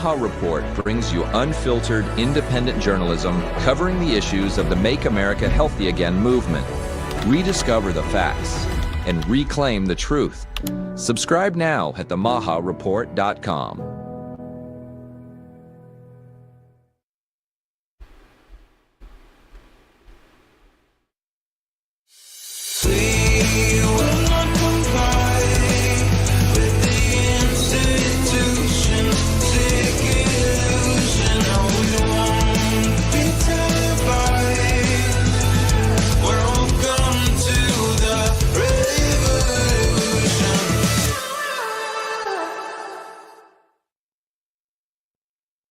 MAHA Report brings you unfiltered, independent journalism covering the issues of the Make America Healthy Again movement. Rediscover the facts and reclaim the truth. Subscribe now at themahareport.com.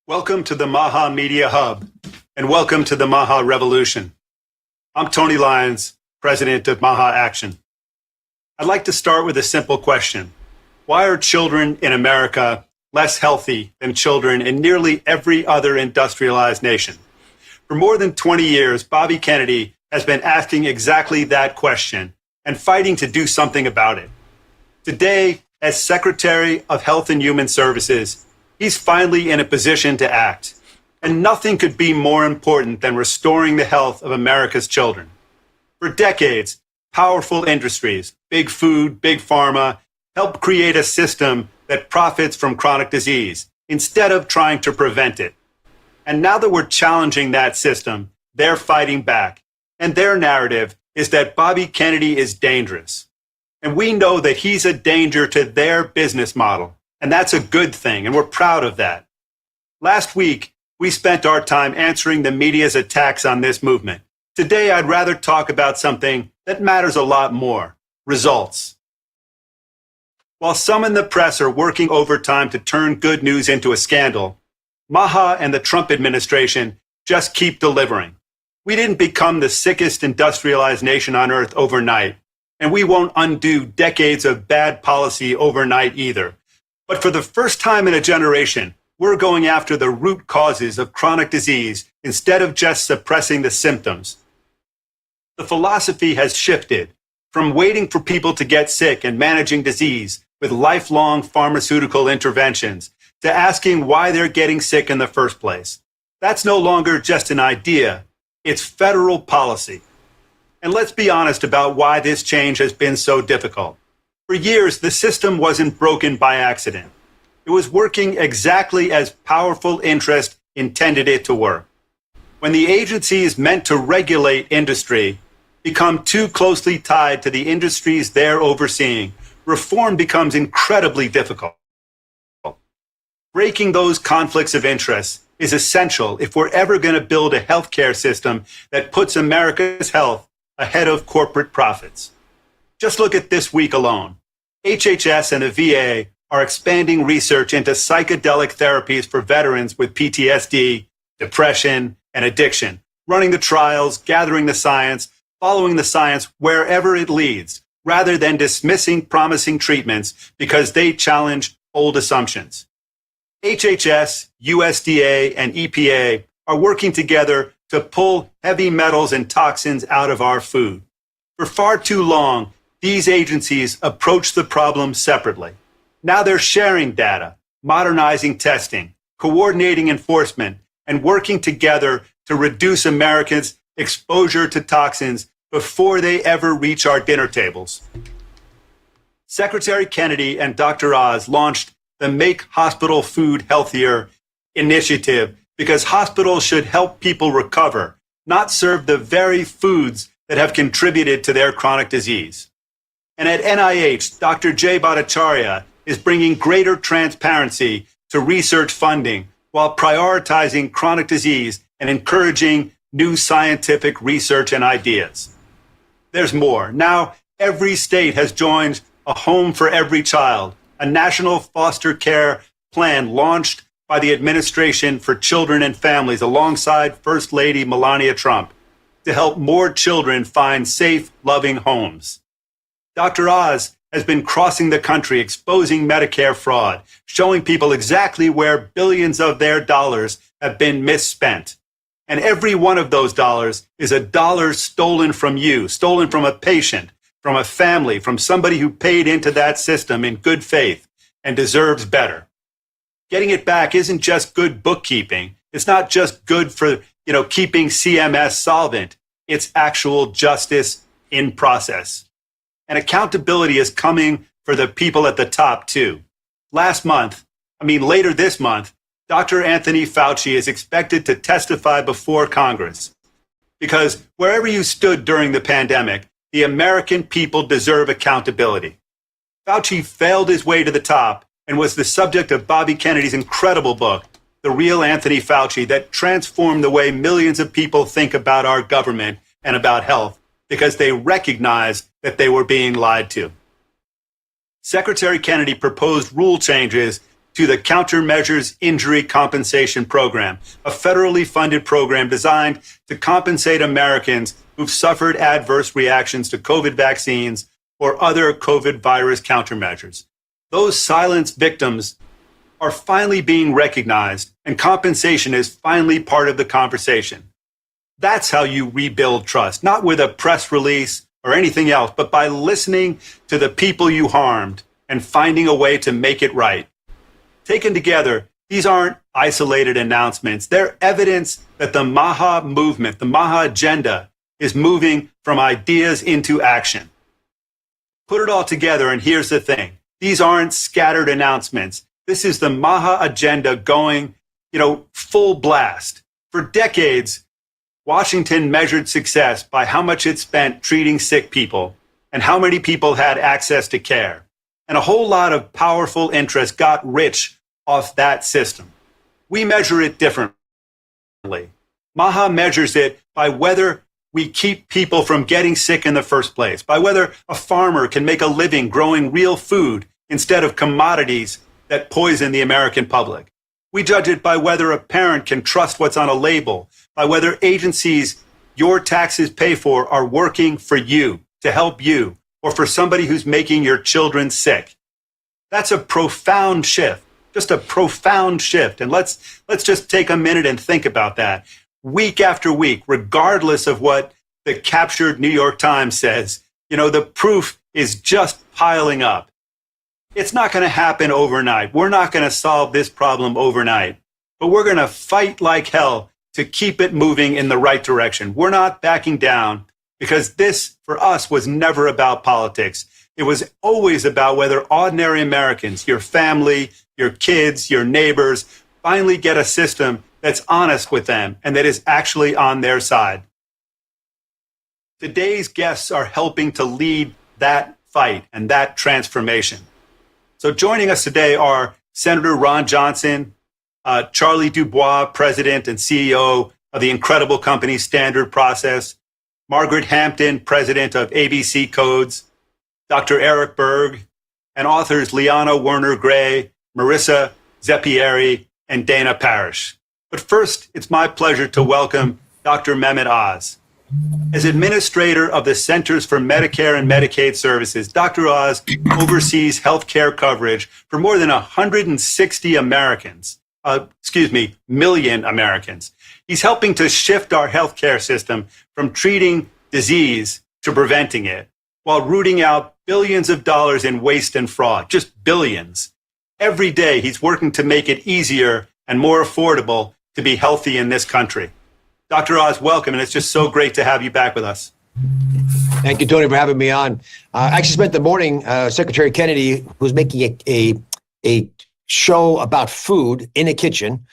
Welcome to the MAHA Media Hub, and welcome to the MAHA Revolution. I'm Tony Lyons, president of MAHA Action. I'd like to start with a simple question. Why are children in America less healthy than children in nearly every other industrialized nation? For more than 20 years, Bobby Kennedy has been asking exactly that question and fighting to do something about it. Today, as Secretary of Health and Human Services, he's finally in a position to act, and nothing could be more important than restoring the health of America's children. For decades, powerful industries, big food, big pharma, helped create a system that profits from chronic disease instead of trying to prevent it. And now that we're challenging that system, they're fighting back. And their narrative is that Bobby Kennedy is dangerous. And we know that he's a danger to their business model. And that's a good thing, and we're proud of that. Last week, we spent our time answering the media's attacks on this movement. Today, I'd rather talk about something that matters a lot more: results. While some in the press are working overtime to turn good news into a scandal, MAHA and the Trump administration just keep delivering. We didn't become the sickest industrialized nation on earth overnight, and we won't undo decades of bad policy overnight either. But for the first time in a generation, we're going after the root causes of chronic disease instead of just suppressing the symptoms. The philosophy has shifted from waiting for people to get sick and managing disease with lifelong pharmaceutical interventions to asking why they're getting sick in the first place. That's no longer just an idea, it's federal policy. And let's be honest about why this change has been so difficult. For years, the system wasn't broken by accident. It was working exactly as powerful interest intended it to work. When the agencies meant to regulate industry become too closely tied to the industries they're overseeing, reform becomes incredibly difficult. Breaking those conflicts of interest is essential if we're ever going to build a healthcare system that puts America's health ahead of corporate profits. Just look at this week alone. HHS and the VA are expanding research into psychedelic therapies for veterans with PTSD, depression, and addiction, running the trials, gathering the science, following the science wherever it leads, rather than dismissing promising treatments because they challenge old assumptions. HHS, USDA, and EPA are working together to pull heavy metals and toxins out of our food. For far too long, these agencies approach the problem separately. Now they're sharing data, modernizing testing, coordinating enforcement, and working together to reduce Americans' exposure to toxins before they ever reach our dinner tables. Secretary Kennedy and Dr. Oz launched the Make Hospital Food Healthier initiative because hospitals should help people recover, not serve the very foods that have contributed to their chronic disease. And at NIH, Dr. Jay Bhattacharya is bringing greater transparency to research funding while prioritizing chronic disease and encouraging new scientific research and ideas. There's more. Now, every state has joined a Home for Every Child, a national foster care plan launched by the Administration for Children and Families alongside First Lady Melania Trump to help more children find safe, loving homes. Dr. Oz has been crossing the country exposing Medicare fraud, showing people exactly where billions of their dollars have been misspent. And every one of those dollars is a dollar stolen from you, stolen from a patient, from a family, from somebody who paid into that system in good faith and deserves better. Getting it back isn't just good bookkeeping. It's not just good for, keeping CMS solvent. It's actual justice in process. And accountability is coming for the people at the top too. Later this month, Dr. Anthony Fauci is expected to testify before Congress. Because wherever you stood during the pandemic, the American people deserve accountability. Fauci failed his way to the top and was the subject of Bobby Kennedy's incredible book, The Real Anthony Fauci, that transformed the way millions of people think about our government and about health because they recognized that they were being lied to. Secretary Kennedy proposed rule changes to the Countermeasures Injury Compensation Program, a federally funded program designed to compensate Americans who've suffered adverse reactions to COVID vaccines or other COVID virus countermeasures. Those silenced victims are finally being recognized, and compensation is finally part of the conversation. That's how you rebuild trust, not with a press release or anything else, but by listening to the people you harmed and finding a way to make it right. Taken together, these aren't isolated announcements. They're evidence that the MAHA movement, the MAHA agenda, is moving from ideas into action. Put it all together, and here's the thing. These aren't scattered announcements. This is the MAHA agenda going, full blast. For decades, Washington measured success by how much it spent treating sick people and how many people had access to care. And a whole lot of powerful interests got rich off that system. We measure it differently. MAHA measures it by whether we keep people from getting sick in the first place, by whether a farmer can make a living growing real food instead of commodities that poison the American public. We judge it by whether a parent can trust what's on a label, by whether agencies your taxes pay for are working for you, to help you, or for somebody who's making your children sick. That's a profound shift, just a profound shift. And let's just take a minute and think about that. Week after week, regardless of what the captured New York Times says, the proof is just piling up. It's not going to happen overnight. We're not going to solve this problem overnight, but we're going to fight like hell to keep it moving in the right direction. We're not backing down because this, for us, was never about politics. It was always about whether ordinary Americans, your family, your kids, your neighbors, finally get a system that's honest with them and that is actually on their side. Today's guests are helping to lead that fight and that transformation. So joining us today are Senator Ron Johnson, Charlie Dubois, President and CEO of the incredible company Standard Process, Margaret Hampton, President of ABC Codes, Dr. Eric Berg, and authors Liana Werner-Gray, Marissa Zeppieri, and Dana Parrish. But first, it's my pleasure to welcome Dr. Mehmet Oz. As administrator of the Centers for Medicare and Medicaid Services, Dr. Oz oversees healthcare coverage for more than 160 million Americans. He's helping to shift our healthcare system from treating disease to preventing it, while rooting out billions of dollars in waste and fraud, just billions. Every day, he's working to make it easier and more affordable to be healthy in this country. Dr. Oz, welcome, and it's just so great to have you back with us. Thank you, Tony, for having me on. I actually spent the morning, Secretary Kennedy was making a show about food in a kitchen,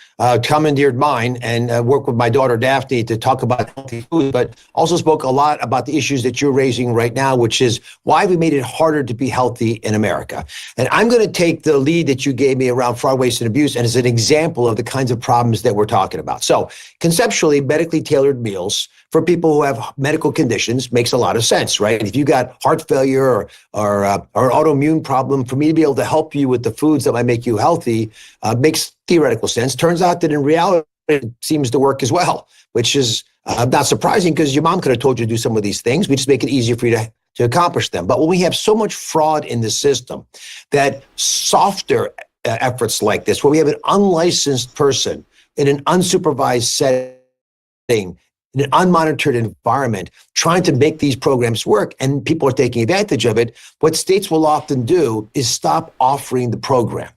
commandeered mine, and worked with my daughter Daphne to talk about healthy food, but also spoke a lot about the issues that you're raising right now, which is why we made it harder to be healthy in America. And I'm going to take the lead that you gave me around fraud, waste, and abuse, and as an example of the kinds of problems that we're talking about. So conceptually, medically tailored meals for people who have medical conditions makes a lot of sense, right? If you got heart failure or an autoimmune problem, for me to be able to help you with the foods that might make you healthy makes theoretical sense. Turns out that in reality, it seems to work as well, which is not surprising because your mom could have told you to do some of these things. We just make it easier for you to accomplish them. But when we have so much fraud in the system, that softer efforts like this, where we have an unlicensed person in an unsupervised setting, in an unmonitored environment, trying to make these programs work, and people are taking advantage of it, what states will often do is stop offering the program.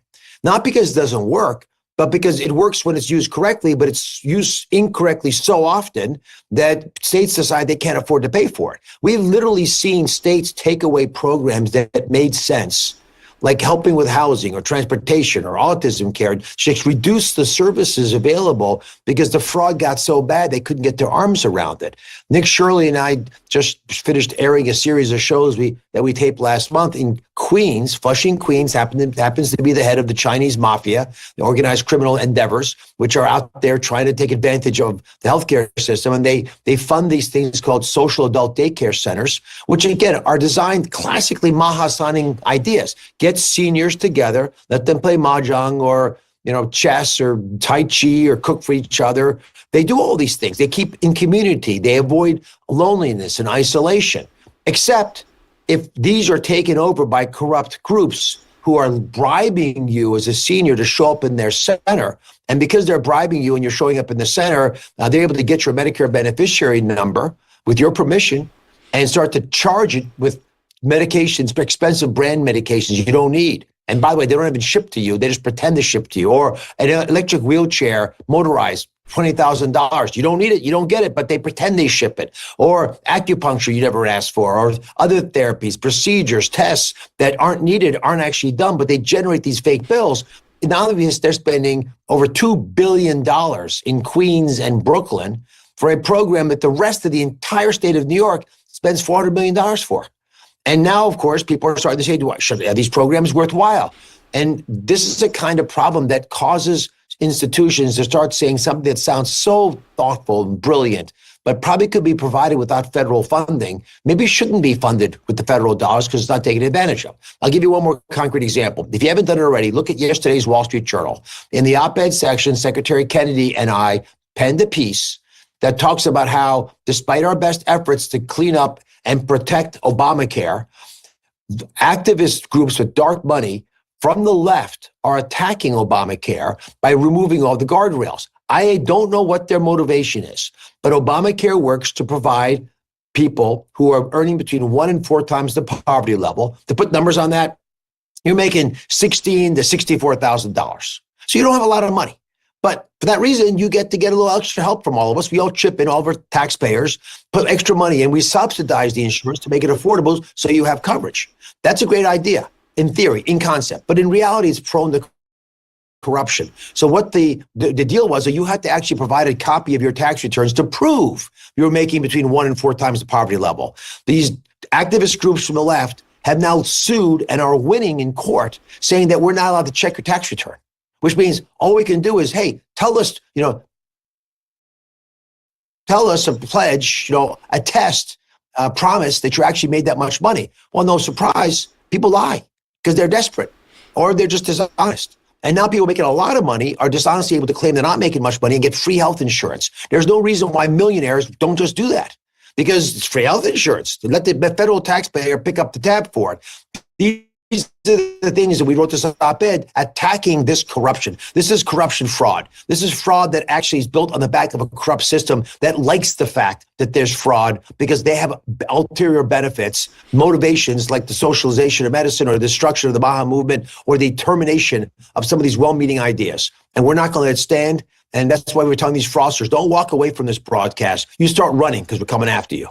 Not because it doesn't work, but because it works when it's used correctly, but it's used incorrectly so often that states decide they can't afford to pay for it. We've literally seen states take away programs that made sense, like helping with housing or transportation or autism care, just reduce the services available because the fraud got so bad they couldn't get their arms around it. Nick Shirley and I just finished airing a series of shows that we taped last month in Queens. Flushing, Queens happens to be the head of the Chinese mafia, the organized criminal endeavors, which are out there trying to take advantage of the healthcare system. And they fund these things called social adult daycare centers, which again are designed classically MAHA sounding ideas. Get seniors together, let them play mahjong or chess or tai chi or cook for each other. They do all these things. They keep in community. They avoid loneliness and isolation, except if these are taken over by corrupt groups who are bribing you as a senior to show up in their center. And because they're bribing you and you're showing up in the center, they're able to get your Medicare beneficiary number with your permission and start to charge it with medications, expensive brand medications you don't need. And by the way, they don't even ship to you. They just pretend to ship to you. Or an electric wheelchair, motorized, $20,000. You don't need it. You don't get it, but they pretend they ship it. Or acupuncture you never asked for, or other therapies, procedures, tests that aren't needed, aren't actually done, but they generate these fake bills. Not only is they're spending over $2 billion in Queens and Brooklyn for a program that the rest of the entire state of New York spends $400 million for. And now, of course, people are starting to say, are these programs worthwhile? And this is the kind of problem that causes institutions to start saying something that sounds so thoughtful and brilliant, but probably could be provided without federal funding. Maybe shouldn't be funded with the federal dollars because it's not taken advantage of. I'll give you one more concrete example. If you haven't done it already, look at yesterday's Wall Street Journal. In the op-ed section, Secretary Kennedy and I penned a piece that talks about how, despite our best efforts to clean up and protect Obamacare, activist groups with dark money from the left are attacking Obamacare by removing all the guardrails. I don't know what their motivation is, but Obamacare works to provide people who are earning between 1 and 4 times the poverty level. To put numbers on that, you're making $16,000 to $64,000. So you don't have a lot of money. But for that reason, you get a little extra help from all of us. We all chip in, all of our taxpayers, put extra money in. We subsidize the insurance to make it affordable so you have coverage. That's a great idea in theory, in concept. But in reality, it's prone to corruption. So what the deal was that you had to actually provide a copy of your tax returns to prove you were making between 1 and 4 times the poverty level. These activist groups from the left have now sued and are winning in court saying that we're not allowed to check your tax return. Which means all we can do is, hey, tell us a pledge, a test, a promise that you actually made that much money. Well, no surprise, people lie because they're desperate or they're just dishonest. And now people making a lot of money are dishonestly able to claim they're not making much money and get free health insurance. There's no reason why millionaires don't just do that because it's free health insurance. Let the federal taxpayer pick up the tab for it. These are the things that we wrote this op-ed attacking this corruption. This is corruption fraud. This is fraud that actually is built on the back of a corrupt system that likes the fact that there's fraud because they have ulterior benefits, motivations like the socialization of medicine or the destruction of the MAHA movement or the termination of some of these well-meaning ideas. And we're not going to let it stand. And that's why we're telling these fraudsters, don't walk away from this broadcast. You start running because we're coming after you.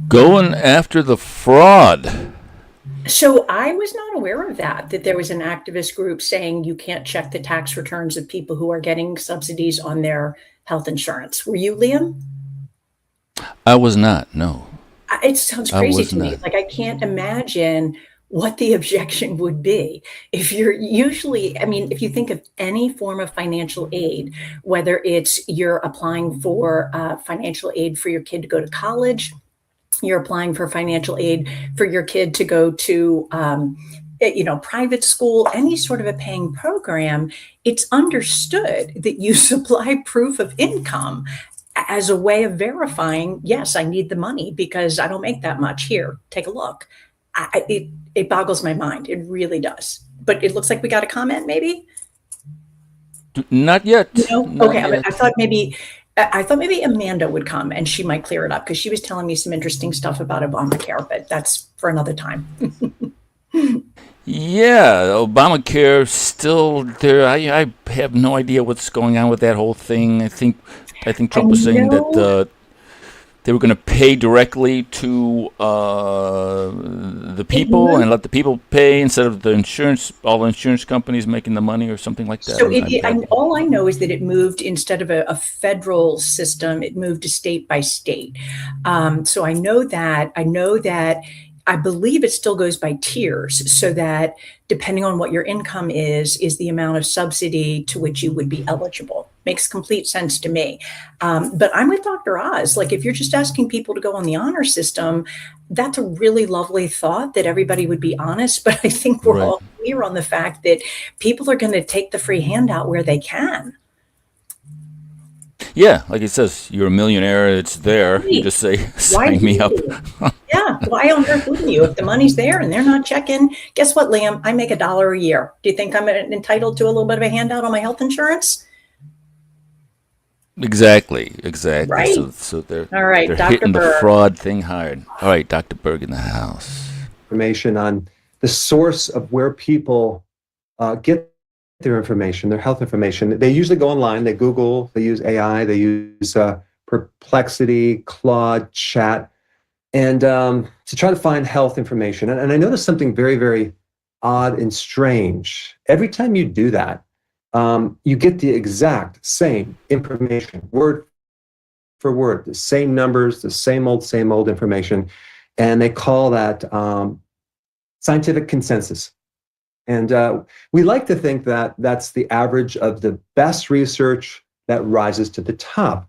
Going after the fraud. So I was not aware of that there was an activist group saying you can't check the tax returns of people who are getting subsidies on their health insurance. Were you, Liam? I was not, no. It sounds crazy to me. Like, I can't imagine what the objection would be. If you're usually, if you think of any form of financial aid, whether it's you're applying for financial aid for your kid to go to college, you're applying for financial aid for your kid to go to, private school, any sort of a paying program, it's understood that you supply proof of income as a way of verifying, yes, I need the money because I don't make that much. Here, take a look. It boggles my mind. It really does. But it looks like we got a comment, maybe? Not yet. No? Not Okay, yet. I thought maybe Amanda would come and she might clear it up because she was telling me some interesting stuff about Obamacare, but that's for another time. Yeah, Obamacare still there. I have no idea what's going on with that whole thing. I think I Trump was saying that know. they were going to pay directly to the It people moved. and let the people pay instead of all the insurance companies making the money or something like that. So all I know is that it moved instead of a federal system, it moved to state by state. So I know that. I believe it still goes by tiers, so that depending on what your income is the amount of subsidy to which you would be eligible. Makes complete sense to me. But I'm with Dr. Oz. Like, if you're just asking people to go on the honor system, that's a really lovely thought that everybody would be honest. But I think we're Right. all clear on the fact that people are going to take the free handout where they can. Yeah, like it says, you're a millionaire. It's there. You Right. just say, Why sign me up. wouldn't you? Yeah. Why on earth wouldn't you? If the money's there and they're not checking, guess what, Liam? I make $1 a year. Do you think I'm entitled to a little bit of a handout on my health insurance? Exactly. Right. So they're All right, they're Dr. hitting the Berg. fraud thing hard. All right, Dr. Berg in the house. Information on the source of where people get their information, their health information. They usually go online, they Google, they use AI, they use Perplexity, Claude, Chat, and to try to find health information. And I noticed something very, very odd and strange. Every time you do that, you get the exact same information, word for word, the same numbers, the same old information. And they call that scientific consensus. And we like to think that that's the average of the best research that rises to the top,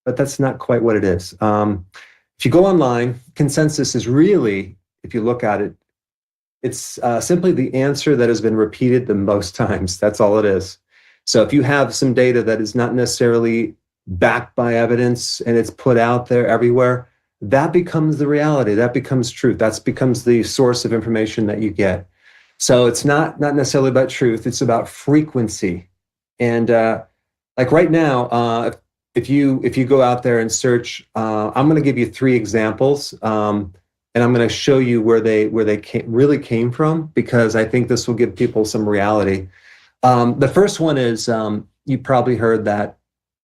but that's not quite what it is. If you go online, consensus is really, if you look at it, it's simply the answer that has been repeated the most times. That's all it is. So if you have some data that is not necessarily backed by evidence and it's put out there everywhere, that becomes the reality. That becomes truth. That becomes the source of information that you get. So it's not necessarily about truth. It's about frequency. And like right now, if you go out there and search, I'm going to give you 3 examples, and I'm going to show you where they really came from, because I think this will give people some reality. The first one is you probably heard that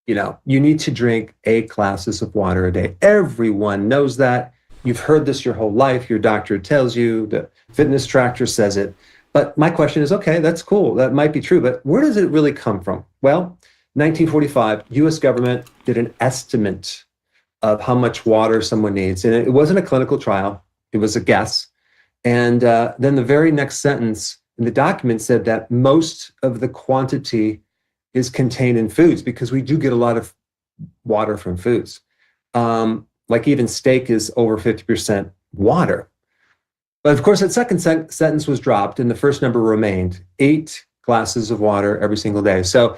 you need to drink 8 glasses of water a day. Everyone knows that. You've heard this your whole life. Your doctor tells you, the fitness tracker says it. But my question is, okay, that's cool. That might be true, but where does it really come from? Well, 1945, US government did an estimate of how much water someone needs. And it wasn't a clinical trial. It was a guess. And then the very next sentence in the document said that most of the quantity is contained in foods, because we do get a lot of water from foods. Like even steak is over 50% water. But of course, that second sentence was dropped and the first number remained: 8 glasses of water every single day. So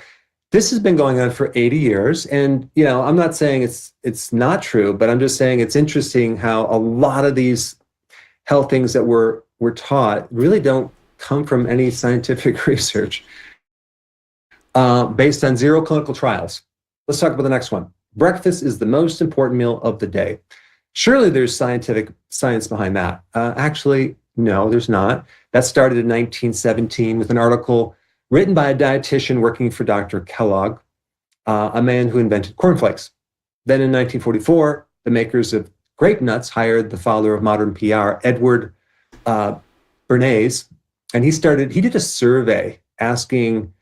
this has been going on for 80 years. And, I'm not saying it's not true, but I'm just saying it's interesting how a lot of these health things that we're taught really don't come from any scientific research based on 0 clinical trials. Let's talk about the next one. Breakfast is the most important meal of the day. Surely there's science behind that. Actually, no, there's not. That started in 1917 with an article written by a dietitian working for Dr. Kellogg, a man who invented cornflakes. Then in 1944, the makers of grape nuts hired the father of modern PR, Edward Bernays, and he did a survey asking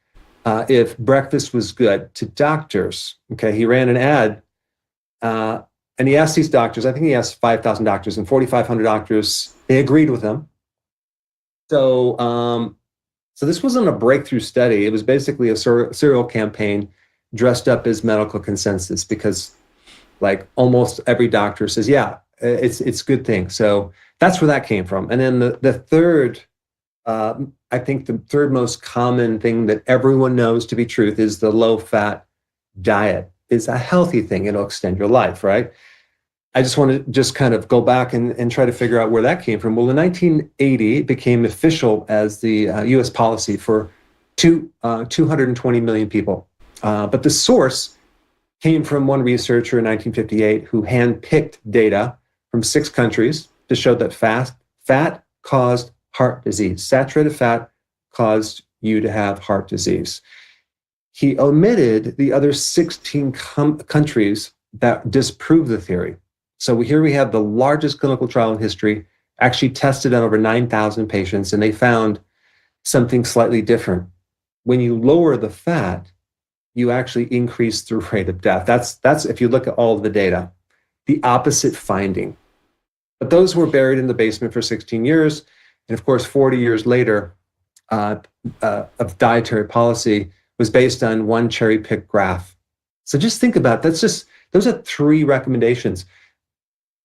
if breakfast was good to doctors. Okay, he ran an ad, and he asked these doctors, I think he asked 5,000 doctors, and 4,500 doctors, they agreed with him. So this wasn't a breakthrough study. It was basically a serial campaign dressed up as medical consensus, because like almost every doctor says, yeah, it's a good thing. So that's where that came from. And then the third, I think the third most common thing that everyone knows to be truth is the low-fat diet is a healthy thing. It'll extend your life, right? I just want to just kind of go back and try to figure out where that came from. Well, in 1980, it became official as the U.S. policy for 220 million people. But the source came from one researcher in 1958 who handpicked data from 6 countries to show that fat caused heart disease. Saturated fat caused you to have heart disease. He omitted the other 16 countries that disprove the theory. So here we have the largest clinical trial in history, actually tested on over 9,000 patients, and they found something slightly different. When you lower the fat, you actually increase the rate of death. That's if you look at all of the data, the opposite finding. But those were buried in the basement for 16 years. And of course, 40 years later, of dietary policy was based on one cherry-picked graph. So just think about it. Those are 3 recommendations.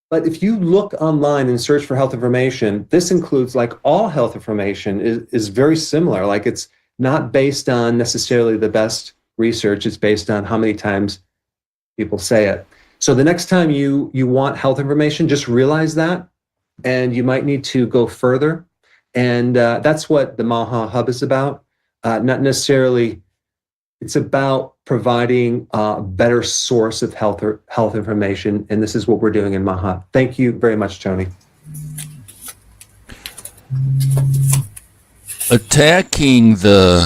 But if you look online and search for health information, this includes, like all health information is very similar. Like, it's not based on necessarily the best research. It's based on how many times people say it. So the next time you want health information, just realize that, and you might need to go further. And that's what the MAHA Hub is about. Not necessarily, it's about providing a better source of health information. And this is what we're doing in MAHA. Thank you very much, Tony. Attacking the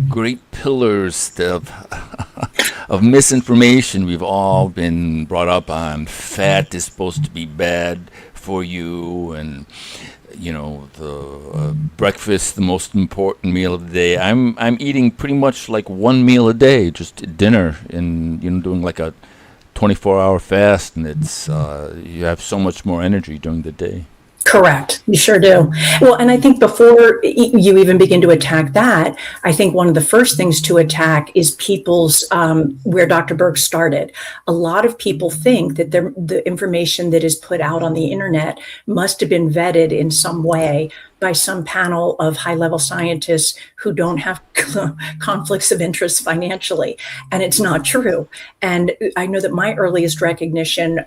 great pillars of misinformation we've all been brought up on. Fat is supposed to be bad for you, and the breakfast, the most important meal of the day. I'm eating pretty much like one meal a day, just dinner, and doing like a 24-hour fast, and it's you have so much more energy during the day. Correct. You sure do. Well, and I think before you even begin to attack that, I think one of the first things to attack is people's, where Dr. Berg started. A lot of people think that the information that is put out on the internet must have been vetted in some way by some panel of high-level scientists who don't have conflicts of interest financially. And it's not true. And I know that my earliest recognition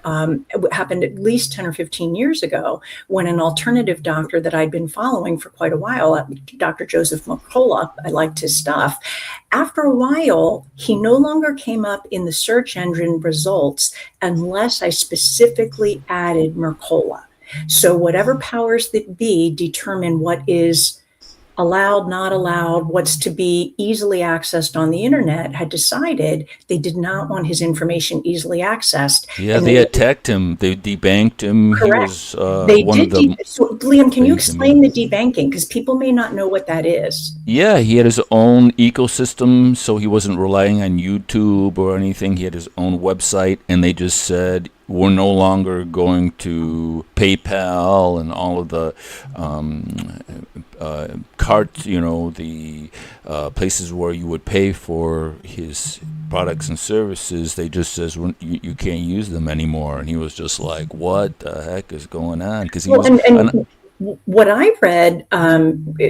happened at least 10 or 15 years ago, when an alternative doctor that I'd been following for quite a while, Dr. Joseph Mercola, I liked his stuff. After a while, he no longer came up in the search engine results unless I specifically added Mercola. So whatever powers that be determine what is allowed, not allowed, what's to be easily accessed on the internet, had decided they did not want his information easily accessed. Yeah, they attacked him. They debanked him. Correct. He was they one did. of the. So, Liam, can you explain the debanking? Because people may not know what that is. Yeah, he had his own ecosystem, so he wasn't relying on YouTube or anything. He had his own website, and they just said, we're no longer going to PayPal and all of the carts, the places where you would pay for his products and services. They just says you can't use them anymore. And he was just like, what the heck is going on? Because he what I read,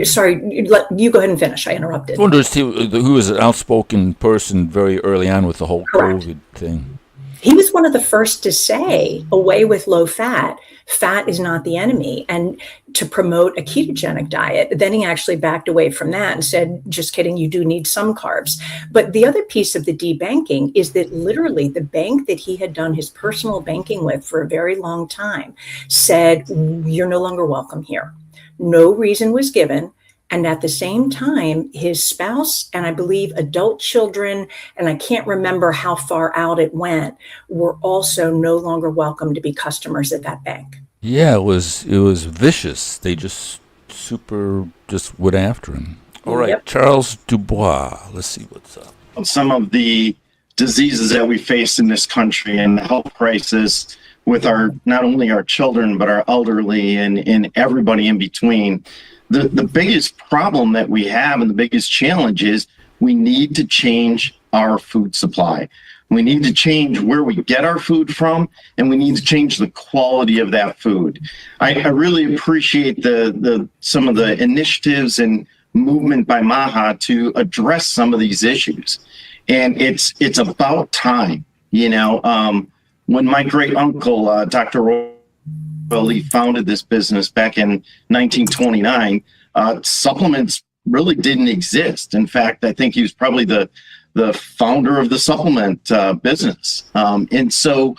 sorry, you go ahead and finish. I interrupted. Well, who was an outspoken person very early on with the whole Correct. COVID thing. He was one of the first to say, away with low fat. Fat is not the enemy, and to promote a ketogenic diet. Then he actually backed away from that and said, just kidding, you do need some carbs. But the other piece of the debanking is that literally the bank that he had done his personal banking with for a very long time said, you're no longer welcome here. No reason was given. And at the same time, his spouse and I believe adult children, and I can't remember how far out it went, were also no longer welcome to be customers at that bank. Yeah, it was vicious. They just went after him. All right, yep. Charles Dubois, let's see what's up. Some of the diseases that we face in this country and the health crisis with not only our children, but our elderly and everybody in between. The biggest problem that we have and the biggest challenge is we need to change our food supply. We need to change where we get our food from, and we need to change the quality of that food. I really appreciate some of the initiatives and movement by MAHA to address some of these issues. And it's about time, when my great uncle, Dr. He founded this business back in 1929. Supplements really didn't exist. In fact, I think he was probably the founder of the supplement business. And so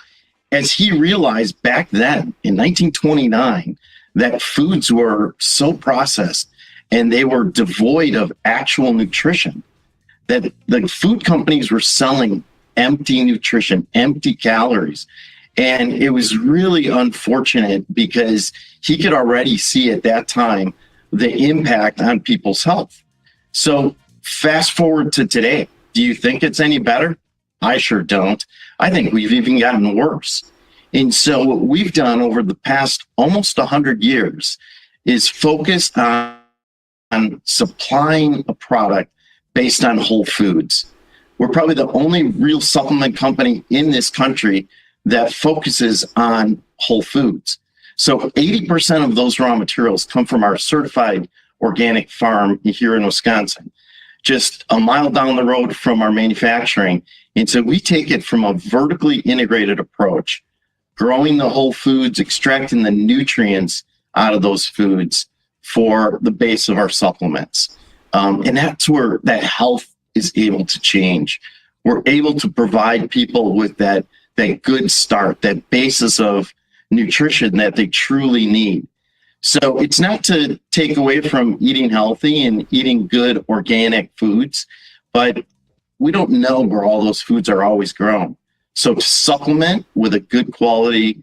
as he realized back then in 1929 that foods were so processed and they were devoid of actual nutrition, that the food companies were selling empty nutrition, empty calories. And it was really unfortunate because he could already see at that time the impact on people's health. So fast forward to today. Do you think it's any better? I sure don't. I think we've even gotten worse. And so what we've done over the past almost 100 years is focus on supplying a product based on whole foods. We're probably the only real supplement company in this country that focuses on whole foods. So 80% of those raw materials come from our certified organic farm here in Wisconsin, just a mile down the road from our manufacturing. And so we take it from a vertically integrated approach, growing the whole foods, extracting the nutrients out of those foods for the base of our supplements. And that's where that health is able to change. We're able to provide people with that good start, that basis of nutrition that they truly need. So it's not to take away from eating healthy and eating good organic foods, but we don't know where all those foods are always grown. So to supplement with a good quality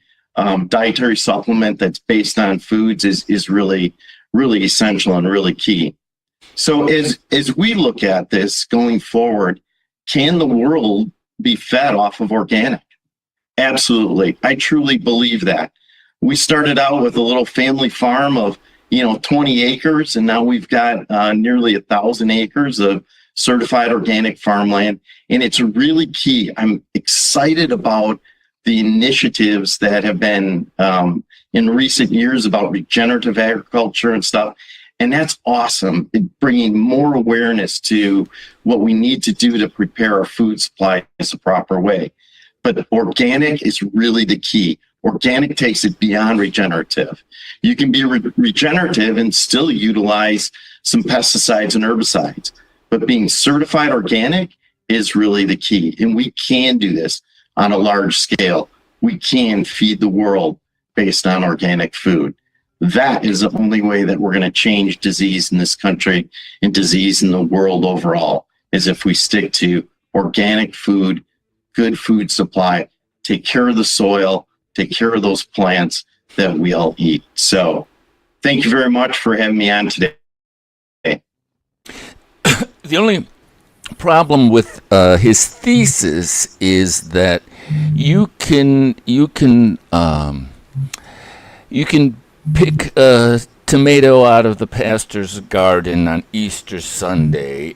dietary supplement that's based on foods is really, really essential and really key. So as we look at this going forward, can the world be fed off of organic? Absolutely. I truly believe that. We started out with a little family farm of 20 acres, and now we've got nearly 1,000 acres of certified organic farmland, and it's really key. I'm excited about the initiatives that have been in recent years about regenerative agriculture and stuff, and that's awesome. Bringing more awareness to what we need to do to prepare our food supply in a proper way. But organic is really the key. Organic takes it beyond regenerative. You can be regenerative and still utilize some pesticides and herbicides, but being certified organic is really the key. And we can do this on a large scale. We can feed the world based on organic food. That is the only way that we're going to change disease in this country and disease in the world overall, is if we stick to organic food, good food supply, take care of the soil, take care of those plants that we all eat. So thank you very much for having me on today. The only problem with his thesis is that you can pick a tomato out of the pastor's garden on Easter Sunday,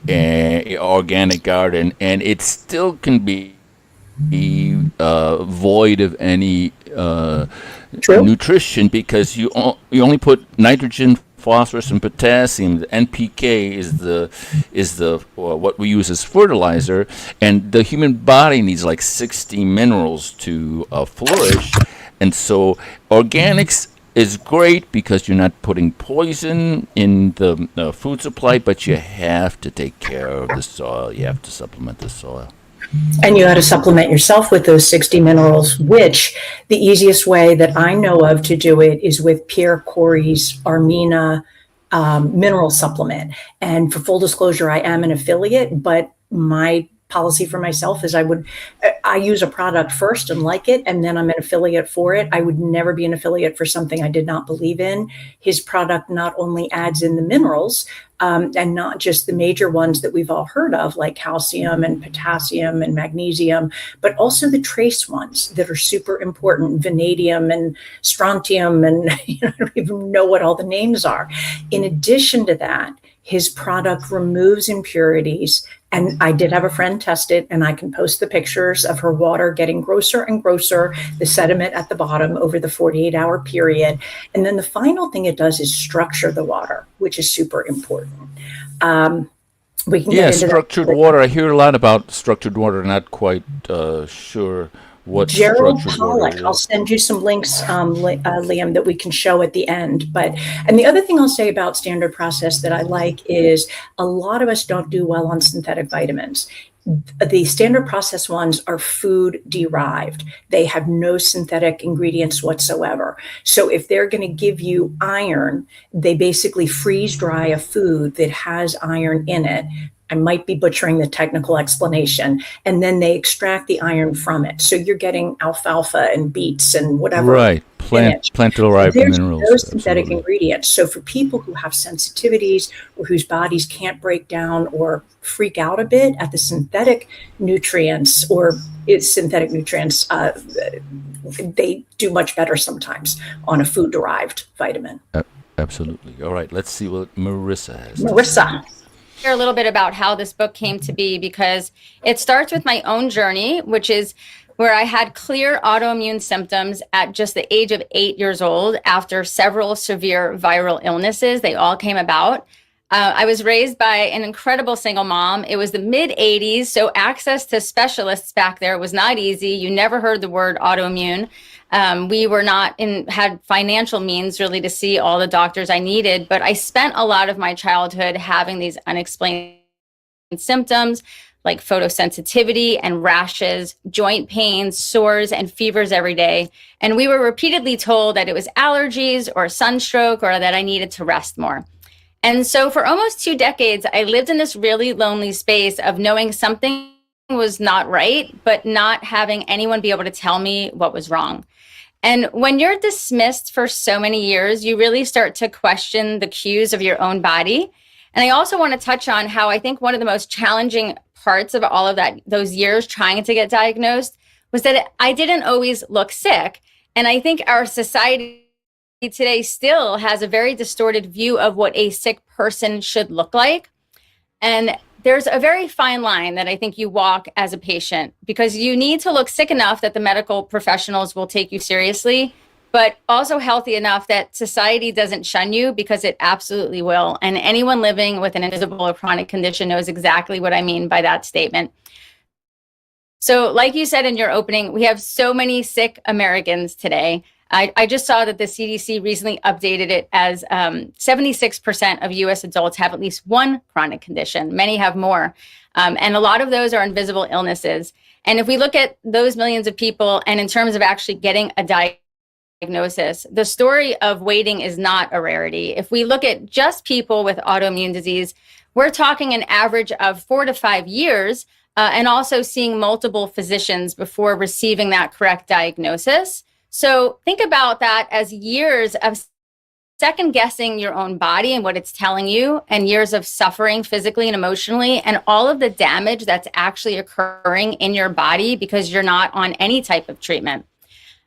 organic garden, and it still can be void of any nutrition, because you only put nitrogen, phosphorus, and potassium. The NPK is the what we use as fertilizer, and the human body needs like 60 minerals to flourish. And so organics is great because you're not putting poison in the food supply, but you have to take care of the soil. You have to supplement the soil. And you got to supplement yourself with those 60 minerals, which the easiest way that I know of to do it is with Pierre Corey's Armina mineral supplement. And for full disclosure, I am an affiliate, but my policy for myself is I use a product first and like it, and then I'm an affiliate for it. I would never be an affiliate for something I did not believe in. His product not only adds in the minerals, and not just the major ones that we've all heard of, like calcium and potassium and magnesium, but also the trace ones that are super important, vanadium and strontium, and I don't even know what all the names are. In addition to that, his product removes impurities. And I did have a friend test it, and I can post the pictures of her water getting grosser and grosser, the sediment at the bottom over the 48-hour period. And then the final thing it does is structure the water, which is super important. We can get into structured water. I hear a lot about structured water. Not quite sure what Gerald structured Pollack. water is. I'll send you some links, Liam, that we can show at the end. And the other thing I'll say about standard process that I like is a lot of us don't do well on synthetic vitamins. The standard process ones are food derived. They have no synthetic ingredients whatsoever. So if they're going to give you iron, they basically freeze dry a food that has iron in it. I might be butchering the technical explanation. And then they extract the iron from it. So you're getting alfalfa and beets and whatever. Right. Plant-derived minerals. There's no synthetic absolutely. ingredients. So for people who have sensitivities or whose bodies can't break down or freak out a bit at the synthetic nutrients they do much better sometimes on a food-derived vitamin. Absolutely. All right. Let's see what Marissa has. Marissa. Share a little bit about how this book came to be, because it starts with my own journey, which is where I had clear autoimmune symptoms at just the age of 8 years old after several severe viral illnesses. They all came about. I was raised by an incredible single mom. It was the mid 80s, so access to specialists back there was not easy. You never heard the word autoimmune. We were not had financial means really to see all the doctors I needed, but I spent a lot of my childhood having these unexplained symptoms like photosensitivity and rashes, joint pains, sores, and fevers every day. And we were repeatedly told that it was allergies or sunstroke or that I needed to rest more. And so for almost 2 decades, I lived in this really lonely space of knowing something was not right, but not having anyone be able to tell me what was wrong. And when you're dismissed for so many years, you really start to question the cues of your own body. And I also want to touch on how I think one of the most challenging parts of all of those years trying to get diagnosed was that I didn't always look sick. And I think our society today still has a very distorted view of what a sick person should look like. And there's a very fine line that I think you walk as a patient, because you need to look sick enough that the medical professionals will take you seriously, but also healthy enough that society doesn't shun you, because it absolutely will. And anyone living with an invisible or chronic condition knows exactly what I mean by that statement. So like you said in your opening, we have so many sick Americans today. I just saw that the CDC recently updated it as 76% of US adults have at least one chronic condition. Many have more. And a lot of those are invisible illnesses. And if we look at those millions of people, and in terms of actually getting a diagnosis, the story of waiting is not a rarity. If we look at just people with autoimmune disease, we're talking an average of 4 to 5 years, and also seeing multiple physicians before receiving that correct diagnosis. So think about that as years of second guessing your own body and what it's telling you, and years of suffering physically and emotionally, and all of the damage that's actually occurring in your body because you're not on any type of treatment.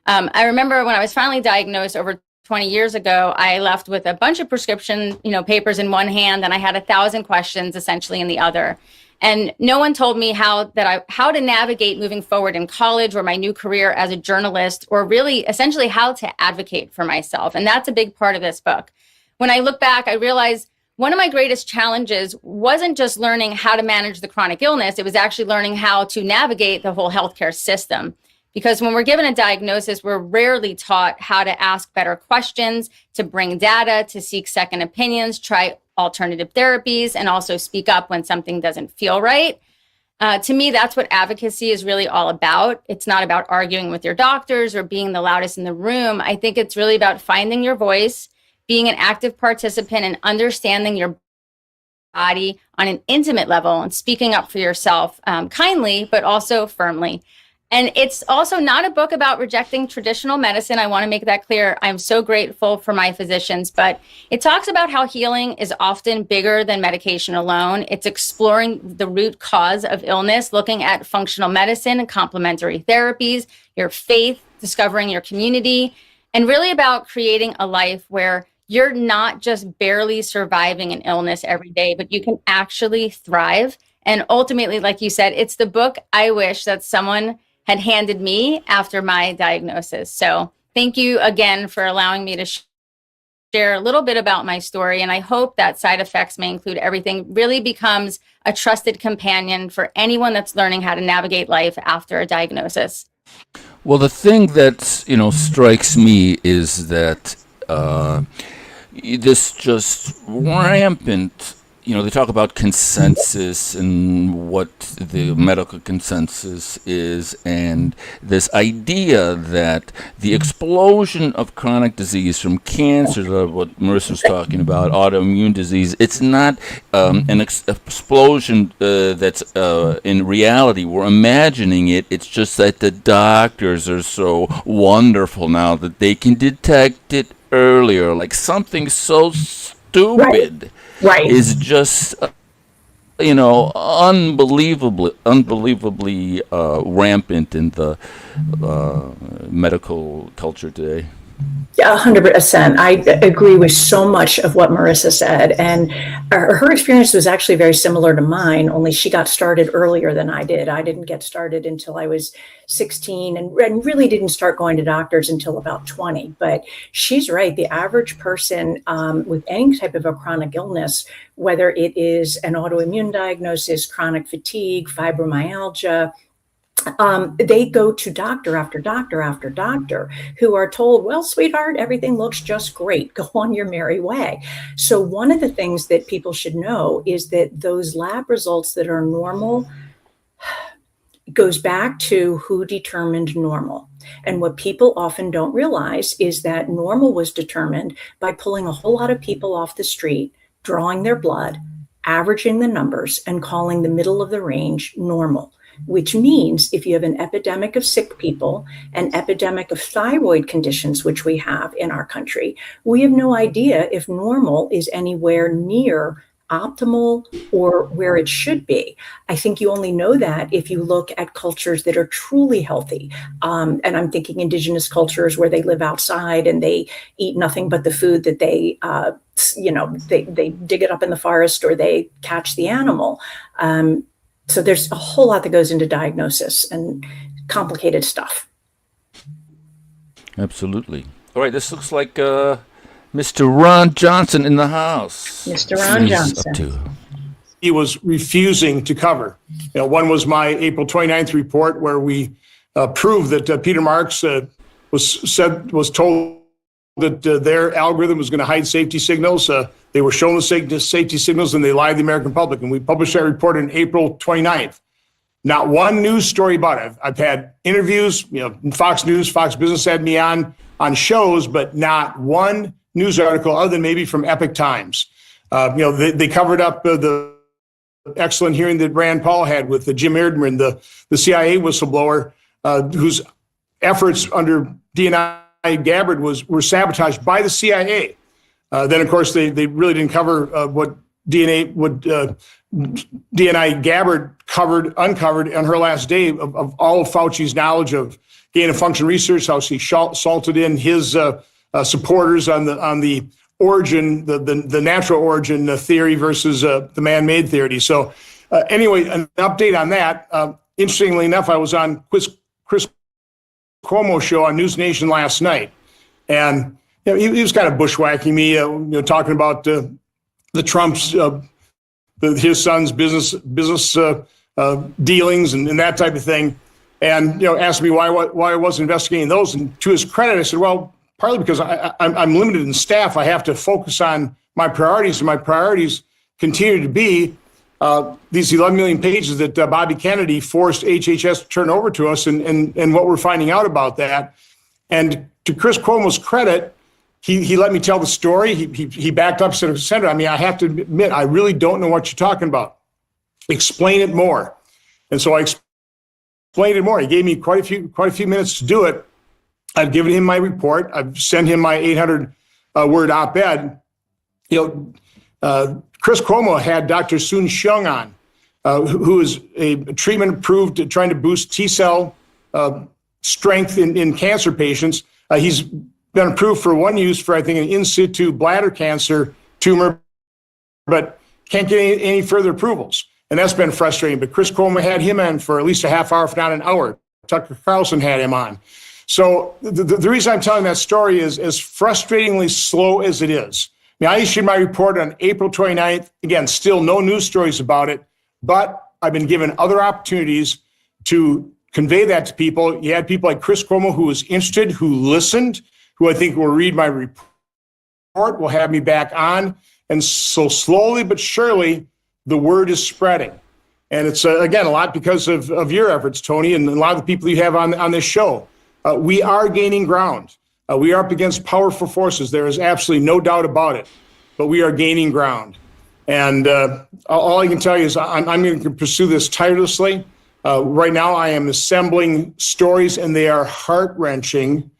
I remember when I was finally diagnosed over 20 years ago, I left with a bunch of prescription, papers in one hand, and I had 1,000 questions essentially in the other. And no one told me how to navigate moving forward in college or my new career as a journalist, or really essentially how to advocate for myself. And that's a big part of this book. When I look back, I realized one of my greatest challenges wasn't just learning how to manage the chronic illness. It was actually learning how to navigate the whole healthcare system. Because when we're given a diagnosis, we're rarely taught how to ask better questions, to bring data, to seek second opinions, try alternative therapies, and also speak up when something doesn't feel right. To me, that's what advocacy is really all about. It's not about arguing with your doctors or being the loudest in the room. I think it's really about finding your voice, being an active participant, and understanding your body on an intimate level, and speaking up for yourself kindly, but also firmly. And it's also not a book about rejecting traditional medicine. I want to make that clear. I'm so grateful for my physicians, but it talks about how healing is often bigger than medication alone. It's exploring the root cause of illness, looking at functional medicine and complementary therapies, your faith, discovering your community, and really about creating a life where you're not just barely surviving an illness every day, but you can actually thrive. And ultimately, like you said, it's the book I wish that someone had handed me after my diagnosis. So thank you again for allowing me to share a little bit about my story. And I hope that Side Effects May Include Everything really becomes a trusted companion for anyone that's learning how to navigate life after a diagnosis. Well, the thing that, strikes me is that this just rampant they talk about consensus and what the medical consensus is, and this idea that the explosion of chronic disease from cancer, what Marissa's talking about, autoimmune disease, it's not an explosion that's in reality. We're imagining it. It's just that the doctors are so wonderful now that they can detect it earlier, like something so stupid. Right. Is just, unbelievably rampant in the medical culture today. Yeah, 100%. I agree with so much of what Marissa said. And her experience was actually very similar to mine, only she got started earlier than I did. I didn't get started until I was 16 and really didn't start going to doctors until about 20. But she's right. The average person with any type of a chronic illness, whether it is an autoimmune diagnosis, chronic fatigue, fibromyalgia, they go to doctor after doctor after doctor who are told, well, sweetheart, everything looks just great. Go on your merry way. So one of the things that people should know is that those lab results that are normal goes back to who determined normal. And what people often don't realize is that normal was determined by pulling a whole lot of people off the street, drawing their blood, averaging the numbers, and calling the middle of the range normal. Which means if you have an epidemic of sick people, an epidemic of thyroid conditions, which we have in our country, we have no idea if normal is anywhere near optimal or where it should be. I think you only know that if you look at cultures that are truly healthy. And I'm thinking indigenous cultures where they live outside and they eat nothing but the food that they dig it up in the forest or they catch the animal. So there's a whole lot that goes into diagnosis and complicated stuff. Absolutely. All right, this looks like Mr. Ron Johnson in the house. Mr. Ron Johnson. Up to? He was refusing to cover. One was my April 29th report where we proved that Peter Marks was told that their algorithm was going to hide safety signals. They were shown the safety signals and they lied to the American public. And we published that report on April 29th. Not one news story about it. I've had interviews, Fox News, Fox Business had me on shows, but not one news article other than maybe from Epic Times. They covered up the excellent hearing that Rand Paul had with Jim Erdman, the CIA whistleblower, whose efforts under DNI Gabbard were sabotaged by the CIA. Then, of course, they really didn't cover what DNI Gabbard uncovered on her last day of all of Fauci's knowledge of gain of function research, how she salted in his supporters on the origin, the natural origin theory versus the man-made theory. So anyway, an update on that. Interestingly enough, I was on Chris Cuomo's show on News Nation last night, and he was kind of bushwhacking me, talking about the Trump's, his son's business dealings and that type of thing, and asked me why I wasn't investigating those. And to his credit, I said, well, partly because I'm limited in staff. I have to focus on my priorities, and my priorities continue to be these 11 million pages that Bobby Kennedy forced HHS to turn over to us, and what we're finding out about that. And to Chris Cuomo's credit, he let me tell the story. He backed up, Senator. I mean, I have to admit, I really don't know what you're talking about. Explain it more. And so I explained it more. He gave me quite a few minutes to do it. I've given him my report. I've sent him my 800-word op-ed. Chris Cuomo had Dr. Soon Xiong on, who is a treatment approved trying to boost T-cell strength in cancer patients. He's been approved for one use for, I think, an in situ bladder cancer tumor, but can't get any further approvals. And that's been frustrating. But Chris Cuomo had him on for at least a half hour, if not an hour. Tucker Carlson had him on. So the reason I'm telling that story is as frustratingly slow as it is. Now, I issued my report on April 29th. Again, still no news stories about it, but I've been given other opportunities to convey that to people. You had people like Chris Cuomo who was interested, who listened, who I think will read my report, will have me back on. And so slowly but surely, the word is spreading. And it's, again, a lot because of your efforts, Tony, and a lot of the people you have on this show. We are gaining ground. We are up against powerful forces. There is absolutely no doubt about it. But we are gaining ground. And all I can tell you is I'm going to pursue this tirelessly. Right now, I am assembling stories, and they are heart-wrenching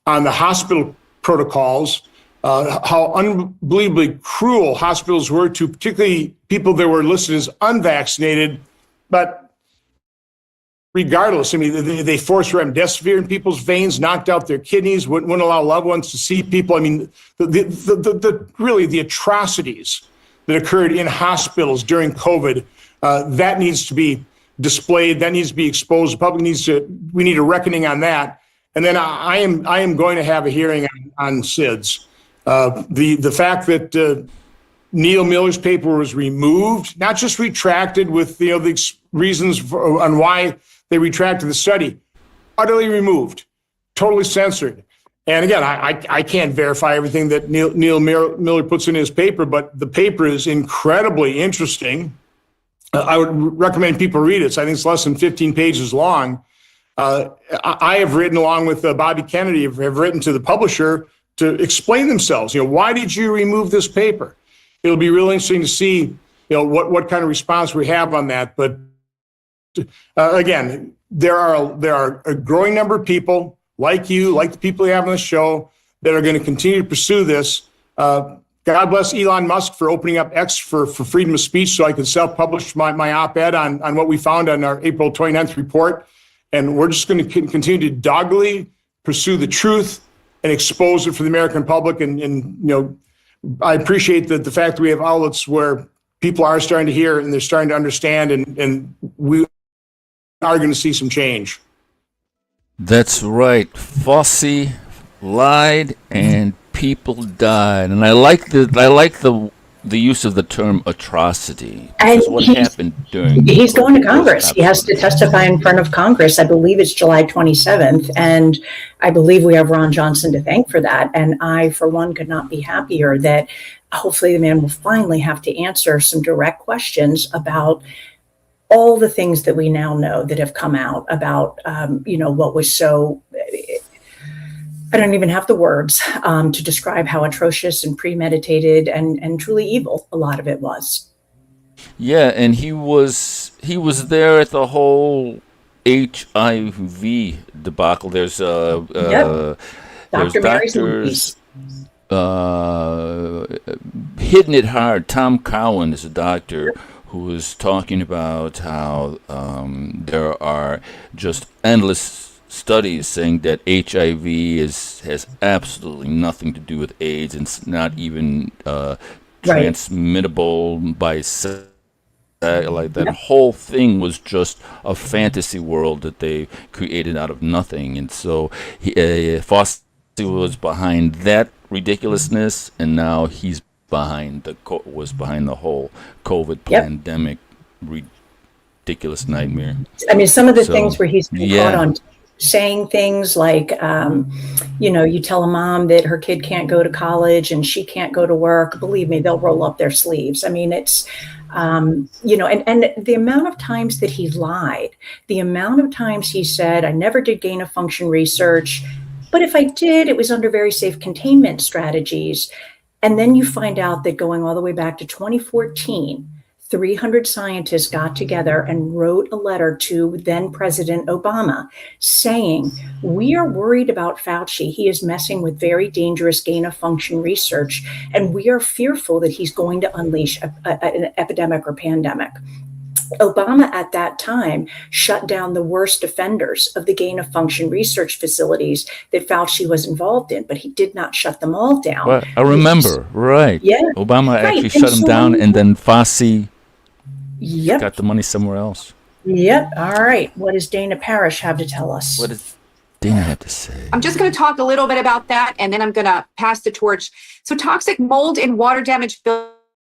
on the hospital protocols, how unbelievably cruel hospitals were to particularly people that were listed as unvaccinated. But regardless, I mean, they forced remdesivir in people's veins, knocked out their kidneys, wouldn't allow loved ones to see people. I mean, really the atrocities that occurred in hospitals during COVID, that needs to be displayed, that needs to be exposed. The public we need a reckoning on that. And then I am going to have a hearing on SIDS. The fact that Neil Miller's paper was removed, not just retracted with the reasons on why they retracted the study, utterly removed, totally censored. And again, I can't verify everything that Neil Miller puts in his paper, but the paper is incredibly interesting. I would recommend people read it. So I think it's less than 15 pages long. I have written, along with Bobby Kennedy, have written to the publisher to explain themselves. Why did you remove this paper? It'll be really interesting to see, what kind of response we have on that. But again, there are a growing number of people like you, like the people you have on the show, that are going to continue to pursue this. God bless Elon Musk for opening up X for freedom of speech, so I could self-publish my op-ed on what we found on our April 29th report. And we're just going to continue to doggedly pursue the truth and expose it for the American public. And I appreciate the fact that we have outlets where people are starting to hear and they're starting to understand, and we are going to see some change. That's right. Fauci lied and people died. And I like the use of the term atrocity. And what happened during he's going to Congress. He has to testify in front of Congress. I believe it's July 27th. And I believe we have Ron Johnson to thank for that. And I, for one, could not be happier that hopefully the man will finally have to answer some direct questions about all the things that we now know that have come out about, what was so, I don't even have the words to describe how atrocious and premeditated and truly evil a lot of it was. Yeah, and he was there at the whole HIV debacle. There's Dr. Mary's doctors hitting it hard. Tom Cowan is a doctor who was talking about how there are just endless studies saying that HIV has absolutely nothing to do with AIDS, and it's not even transmittable by like that whole thing was just a fantasy world that they created out of nothing. And so Fauci was behind that ridiculousness, and now he's behind the whole COVID pandemic ridiculous nightmare. I mean, some of the things where he's been caught on saying things like, you tell a mom that her kid can't go to college and she can't go to work. Believe me, they'll roll up their sleeves. I mean, it's, and the amount of times that he lied, the amount of times he said, I never did gain of function research, but if I did, it was under very safe containment strategies. And then you find out that going all the way back to 2014, 300 scientists got together and wrote a letter to then President Obama saying, we are worried about Fauci. He is messing with very dangerous gain of function research, and we are fearful that he's going to unleash an epidemic or pandemic. Obama at that time shut down the worst offenders of the gain of function research facilities that Fauci was involved in, but he did not shut them all down. Well, I remember, right. Yeah. Obama actually shut them down, and then Fauci Yep. got the money somewhere else. Yep. All right. What does Dana Parrish have to tell us? What does Dana have to say? I'm just going to talk a little bit about that, and then I'm going to pass the torch. So toxic mold and water damage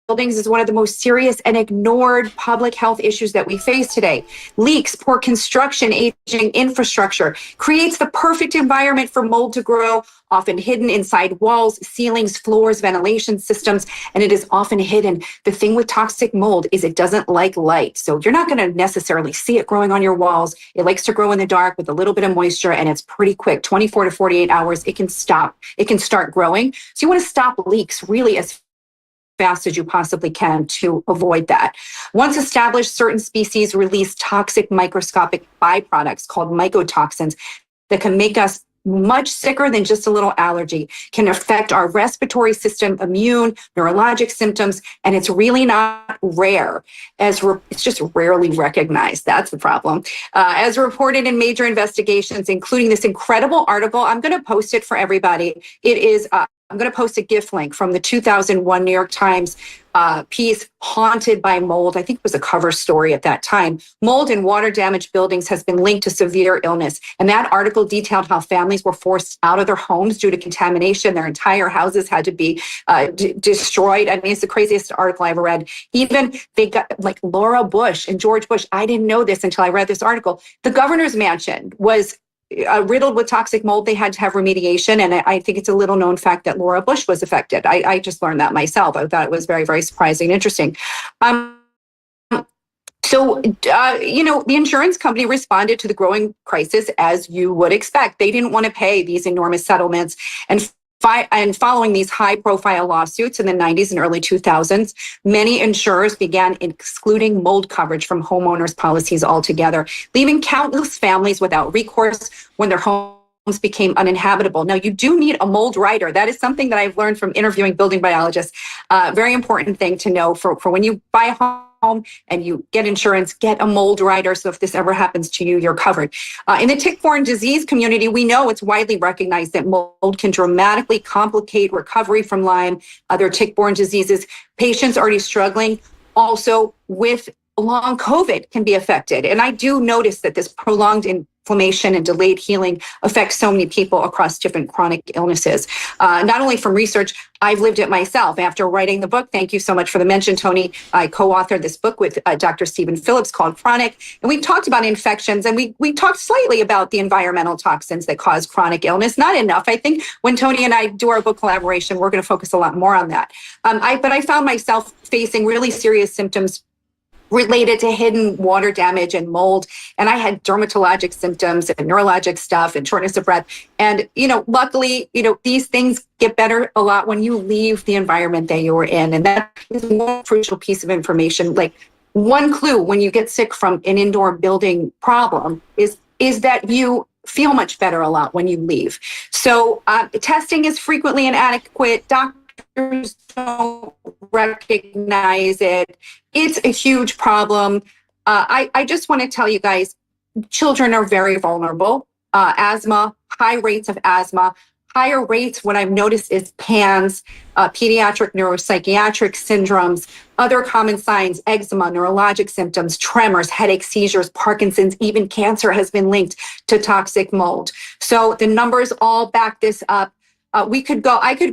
buildings is one of the most serious and ignored public health issues that we face today. Leaks, poor construction, aging infrastructure creates the perfect environment for mold to grow, often hidden inside walls, ceilings, floors, ventilation systems, and it is often hidden. The thing with toxic mold is it doesn't like light. So you're not going to necessarily see it growing on your walls. It likes to grow in the dark with a little bit of moisture, and it's pretty quick. 24 to 48 hours, it can start growing. So you want to stop leaks really as fast as you possibly can to avoid that. Once established, certain species release toxic microscopic byproducts called mycotoxins that can make us much sicker than just a little allergy, can affect our respiratory system, immune, neurologic symptoms, and it's really not rare. It's just rarely recognized. That's the problem. As reported in major investigations, including this incredible article, I'm going to post it for everybody. It is I'm going to post a GIF link from the 2001 New York Times piece, Haunted by Mold. I think it was a cover story at that time. Mold in water damaged buildings has been linked to severe illness. And that article detailed how families were forced out of their homes due to contamination. Their entire houses had to be destroyed. I mean, it's the craziest article I ever read. Even they got like Laura Bush and George Bush. I didn't know this until I read this article. The governor's mansion was riddled with toxic mold. They had to have remediation. And I think it's a little known fact that Laura Bush was affected. I just learned that myself. I thought it was very, very surprising and interesting. The insurance company responded to the growing crisis as you would expect. They didn't want to pay these enormous settlements. And following these high-profile lawsuits in the 90s and early 2000s, many insurers began excluding mold coverage from homeowners' policies altogether, leaving countless families without recourse when their homes became uninhabitable. Now, you do need a mold rider. That is something that I've learned from interviewing building biologists. Very important thing to know for when you buy a home and you get insurance, get a mold rider. So if this ever happens to you, you're covered. In the tick-borne disease community, we know it's widely recognized that mold can dramatically complicate recovery from Lyme, other tick-borne diseases. Patients already struggling also with long COVID can be affected. And I do notice that this prolonged inflammation and delayed healing affects so many people across different chronic illnesses. Not only from research, I've lived it myself. After writing the book, thank you so much for the mention, Tony. I co-authored this book with Dr. Stephen Phillips called Chronic. And we talked about infections, and we talked slightly about the environmental toxins that cause chronic illness. Not enough. I think when Tony and I do our book collaboration, we're going to focus a lot more on that. But I found myself facing really serious symptoms related to hidden water damage and mold. And I had dermatologic symptoms and neurologic stuff and shortness of breath. And, luckily, these things get better a lot when you leave the environment that you were in. And that is one crucial piece of information. Like one clue when you get sick from an indoor building problem is that you feel much better a lot when you leave. So testing is frequently inadequate. Doctors don't recognize it. It's a huge problem. I just want to tell you guys, children are very vulnerable. Asthma, high rates of asthma, higher rates, what I've noticed is PANS, pediatric neuropsychiatric syndromes, other common signs, eczema, neurologic symptoms, tremors, headaches, seizures, Parkinson's, even cancer has been linked to toxic mold. So the numbers all back this up. I could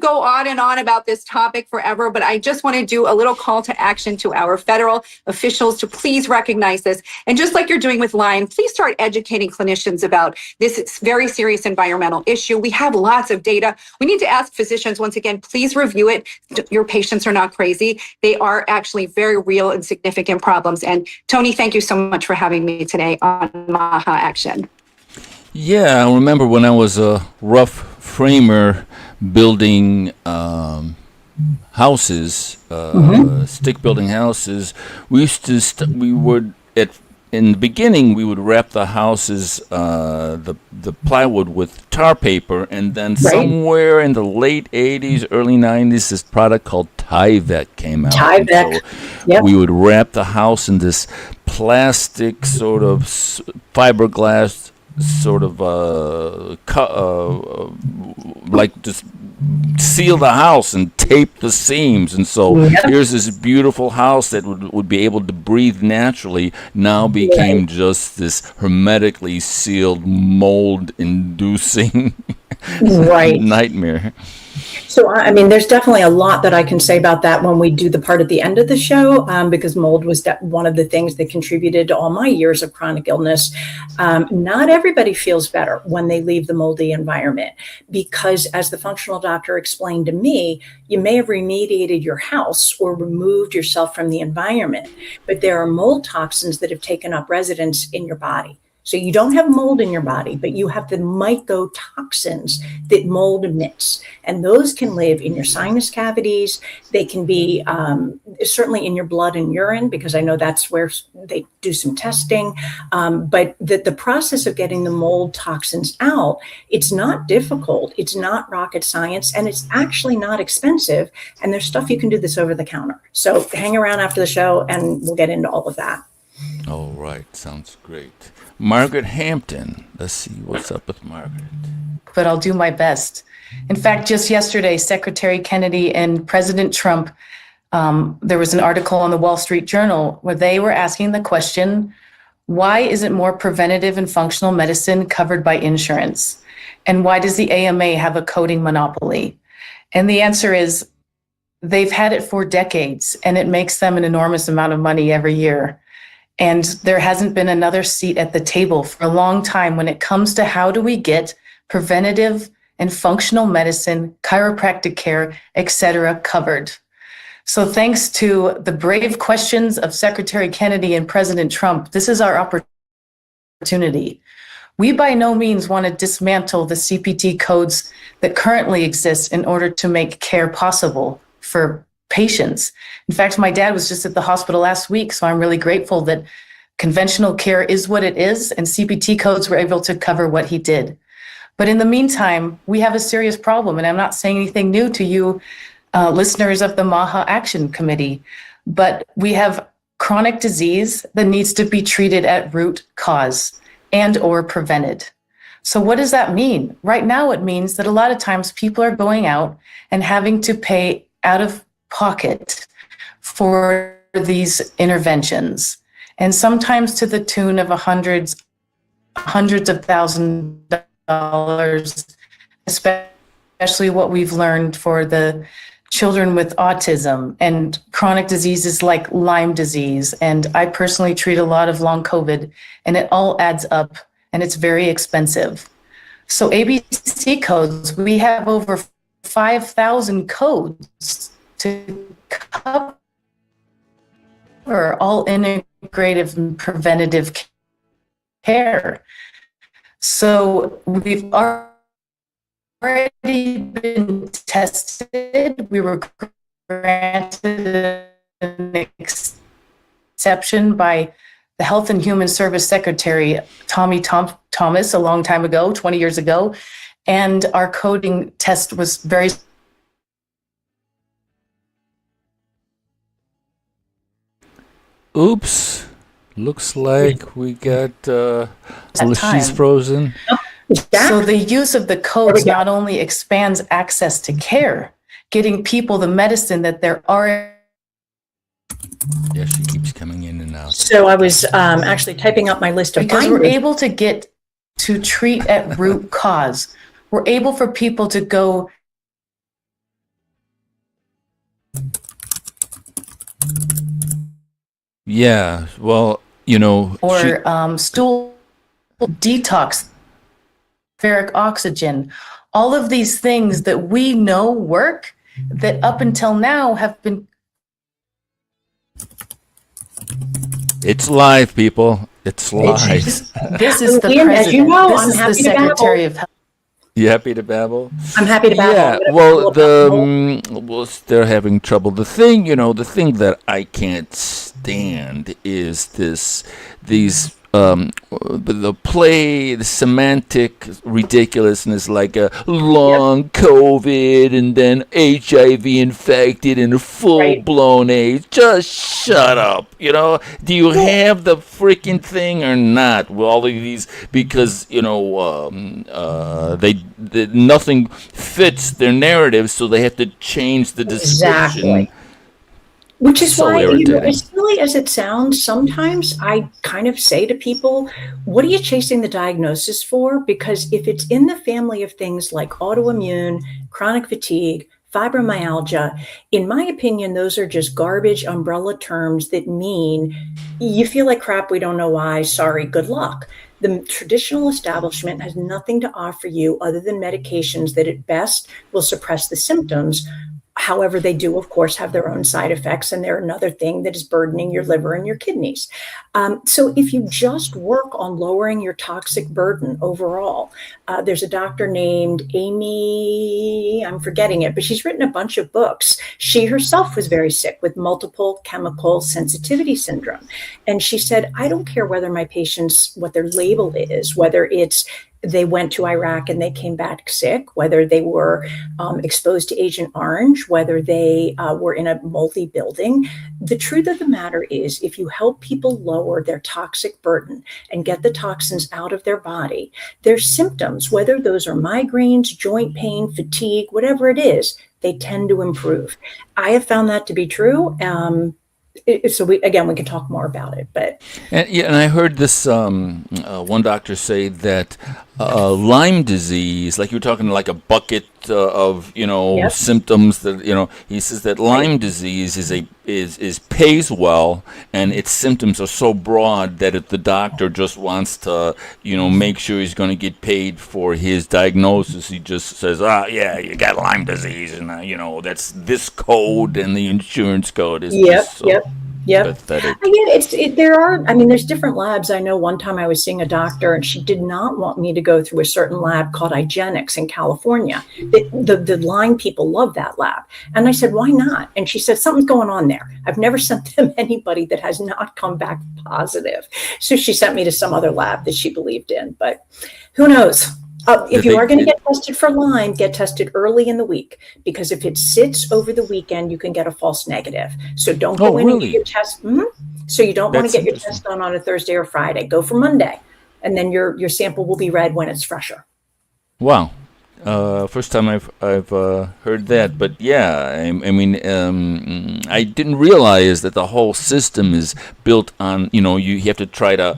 go on and on about this topic forever, but I just want to do a little call to action to our federal officials to please recognize this. And just like you're doing with Lyme, please start educating clinicians about this very serious environmental issue. We have lots of data. We need to ask physicians, once again, please review it. Your patients are not crazy. They are actually very real and significant problems. And Tony, thank you so much for having me today on MAHA Action. Yeah, I remember when I was a rough framer building houses, stick building houses. We used to in the beginning we would wrap the houses, the plywood with tar paper, and then somewhere in the late 80s, early 90s, this product called Tyvek came out. Tyvek. So we would wrap the house in this plastic sort of fiberglass sort of like just seal the house and tape the seams, and so here's this beautiful house that would be able to breathe naturally now became just this hermetically sealed mold inducing nightmare. So, I mean, there's definitely a lot that I can say about that when we do the part at the end of the show, because mold was one of the things that contributed to all my years of chronic illness. Not everybody feels better when they leave the moldy environment, because as the functional doctor explained to me, you may have remediated your house or removed yourself from the environment, but there are mold toxins that have taken up residence in your body. So you don't have mold in your body, but you have the mycotoxins that mold emits. And those can live in your sinus cavities. They can be certainly in your blood and urine, because I know that's where they do some testing. But the process of getting the mold toxins out, it's not difficult. It's not rocket science, and it's actually not expensive. And there's stuff you can do this over the counter. So hang around after the show and we'll get into all of that. All right, sounds great. Margaret Hampton. Let's see what's up with Margaret. But I'll do my best. In fact, just yesterday, Secretary Kennedy and President Trump, there was an article on the Wall Street Journal where they were asking the question, why isn't more preventative and functional medicine covered by insurance? And why does the AMA have a coding monopoly? And the answer is they've had it for decades, and it makes them an enormous amount of money every year. And there hasn't been another seat at the table for a long time when it comes to how do we get preventative and functional medicine, chiropractic care, et cetera, covered. So thanks to the brave questions of Secretary Kennedy and President Trump, this is our opportunity. We by no means want to dismantle the CPT codes that currently exist in order to make care possible for patients. In fact, my dad was just at the hospital last week, so I'm really grateful that conventional care is what it is, and CPT codes were able to cover what he did. But in the meantime, we have a serious problem, and I'm not saying anything new to you listeners of the MAHA Action Committee, but we have chronic disease that needs to be treated at root cause and or prevented. So what does that mean? Right now, it means that a lot of times people are going out and having to pay out of pocket for these interventions, and sometimes to the tune of hundreds of thousands of dollars, especially what we've learned for the children with autism and chronic diseases like Lyme disease. And I personally treat a lot of long COVID, and it all adds up, and it's very expensive. So ABC codes, we have over 5,000 codes to cover all integrative and preventative care. So we've already been tested. We were granted an exception by the Health and Human Service Secretary, Tommy Thomas, a long time ago, 20 years ago. And our coding test was very Oops. Looks like we got she's time. frozen. So the use of the codes not only expands access to care, getting people the medicine that they're already. Yeah, she keeps coming in and out. So I was actually typing up my list of Because we're able to get to treat at root cause. We're able for people to go. Yeah, well, you know. Or stool detox, ferric oxygen, all of these things that we know work that up until now have been. It's live, people. It's live. This is the Ian, president. as you know, This I'm is happy the to babble. Secretary of Health. You happy to babble? I'm happy to babble. Yeah, well, they're having trouble. The thing that I can't stand is these the semantic ridiculousness, like a long COVID and then HIV infected and a full-blown AIDS. Just shut up, you know? Do you have the freaking thing or not? With all of these, because, nothing fits their narrative, so they have to change the description. Exactly. Which is So why, irritating. as silly as it sounds, sometimes I kind of say to people, what are you chasing the diagnosis for? Because if it's in the family of things like autoimmune, chronic fatigue, fibromyalgia. In my opinion, those are just garbage umbrella terms that mean you feel like crap, we don't know why, sorry, good luck. The traditional establishment has nothing to offer you other than medications that at best will suppress the symptoms. However, they do, of course, have their own side effects, and they're another thing that is burdening your liver and your kidneys. So if you just work on lowering your toxic burden overall, there's a doctor named Amy, I'm forgetting it, but she's written a bunch of books. She herself was very sick with multiple chemical sensitivity syndrome. And she said, I don't care whether my patients, what their label is, whether it's they went to Iraq and they came back sick, whether they were exposed to Agent Orange, whether they were in a moldy building. The truth of the matter is, if you help people lower their toxic burden and get the toxins out of their body, their symptoms, whether those are migraines, joint pain, fatigue, whatever it is, they tend to improve. I have found that to be true. So we can talk more about it, but and I heard this one doctor say that Lyme disease, like you were talking like a bucket of Yep. symptoms that he says that Lyme disease is pays well, and its symptoms are so broad that if the doctor just wants to make sure he's going to get paid for his diagnosis, he just says, yeah, you got Lyme disease, and that's this code, and the insurance code is just so pathetic. There's different labs. I know one time I was seeing a doctor and she did not want me to go through a certain lab called IGeneX in California. The Lyme people love that lab. And I said, why not? And she said, something's going on there. I've never sent them anybody that has not come back positive. So she sent me to some other lab that she believed in, but who knows? If you are going to get tested for Lyme, get tested early in the week, because if it sits over the weekend, you can get a false negative. So don't go in and get your test. So you don't want to get your test done on a Thursday or Friday. Go for Monday, and then your sample will be read when it's fresher. Wow. First time I've heard that, but yeah, I didn't realize that the whole system is built on you have to try to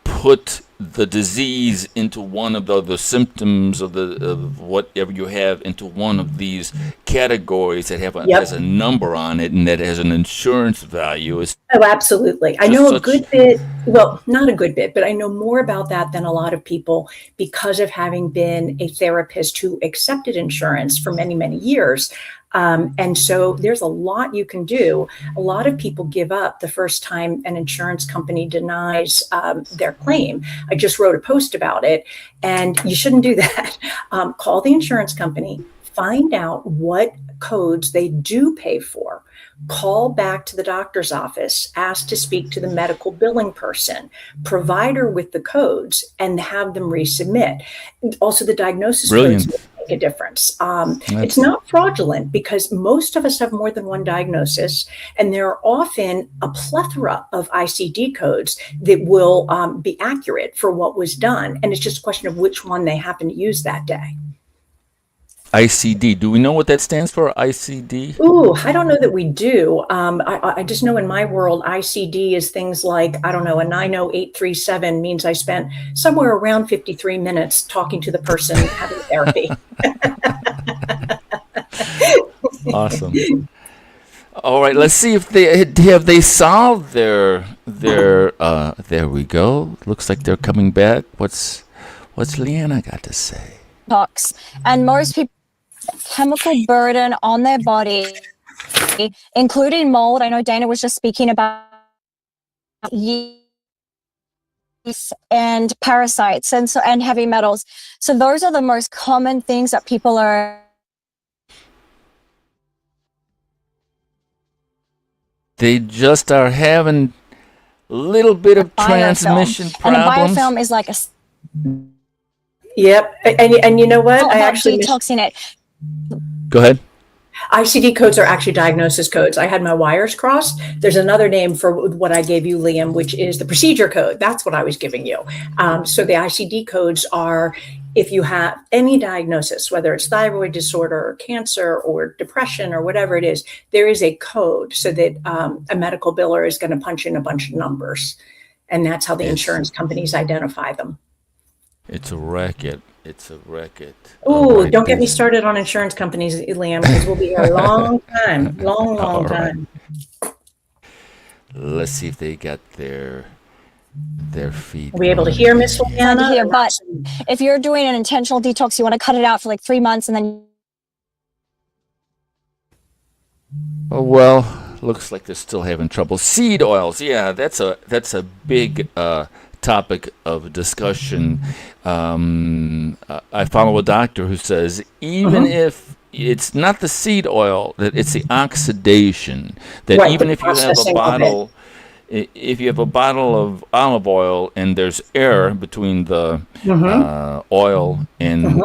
put the disease into one of the symptoms of whatever you have into one of these categories that has a number on it and that has an insurance value. Oh, absolutely. I know a good bit, well, not a good bit, but I know more about that than a lot of people because of having been a therapist who accepted insurance for many, many years. And so there's a lot you can do. A lot of people give up the first time an insurance company denies their claim. I just wrote a post about it, and you shouldn't do that. Call the insurance company, find out what codes they do pay for. Call back to the doctor's office, ask to speak to the medical billing person, provide her with the codes, and have them resubmit. Also, the diagnosis codes make a difference. It's not fraudulent because most of us have more than one diagnosis, and there are often a plethora of ICD codes that will be accurate for what was done. And it's just a question of which one they happen to use that day. ICD. Do we know what that stands for, ICD? Ooh, I don't know that we do. I just know in my world, ICD is things like, I don't know, a 90837 means I spent somewhere around 53 minutes talking to the person having therapy. Awesome. All right, let's see if they solved their there we go. Looks like they're coming back. What's Leanna got to say? And most people chemical burden on their body, including mold. I know Dana was just speaking about yeast and parasites and heavy metals. So those are the most common things that people are. They just are having a little bit of transmission problems. And a biofilm is like a. Yep, and you know what? I actually detoxing it. Go ahead. ICD codes are actually diagnosis codes. I had my wires crossed. There's another name for what I gave you, Liam, which is the procedure code. That's what I was giving you. So the ICD codes are if you have any diagnosis, whether it's thyroid disorder or cancer or depression or whatever it is, there is a code so that a medical biller is going to punch in a bunch of numbers. And that's how the insurance companies identify them. It's a racket. It's a racket. Oh, don't get me started on insurance companies, Liam, because we'll be here a long time, long time. Let's see if they got their feet. Are we able to hear Miss Leanna? Here, but if you're doing an intentional detox, you want to cut it out for like 3 months and then. Oh, well, looks like they're still having trouble. Seed oils, yeah, that's a big topic of discussion. I follow a doctor who says even if it's not the seed oil, that it's the oxidation. That Right, even the if you have a processing of it. bottle, if you have a bottle of olive oil and there's air between the oil and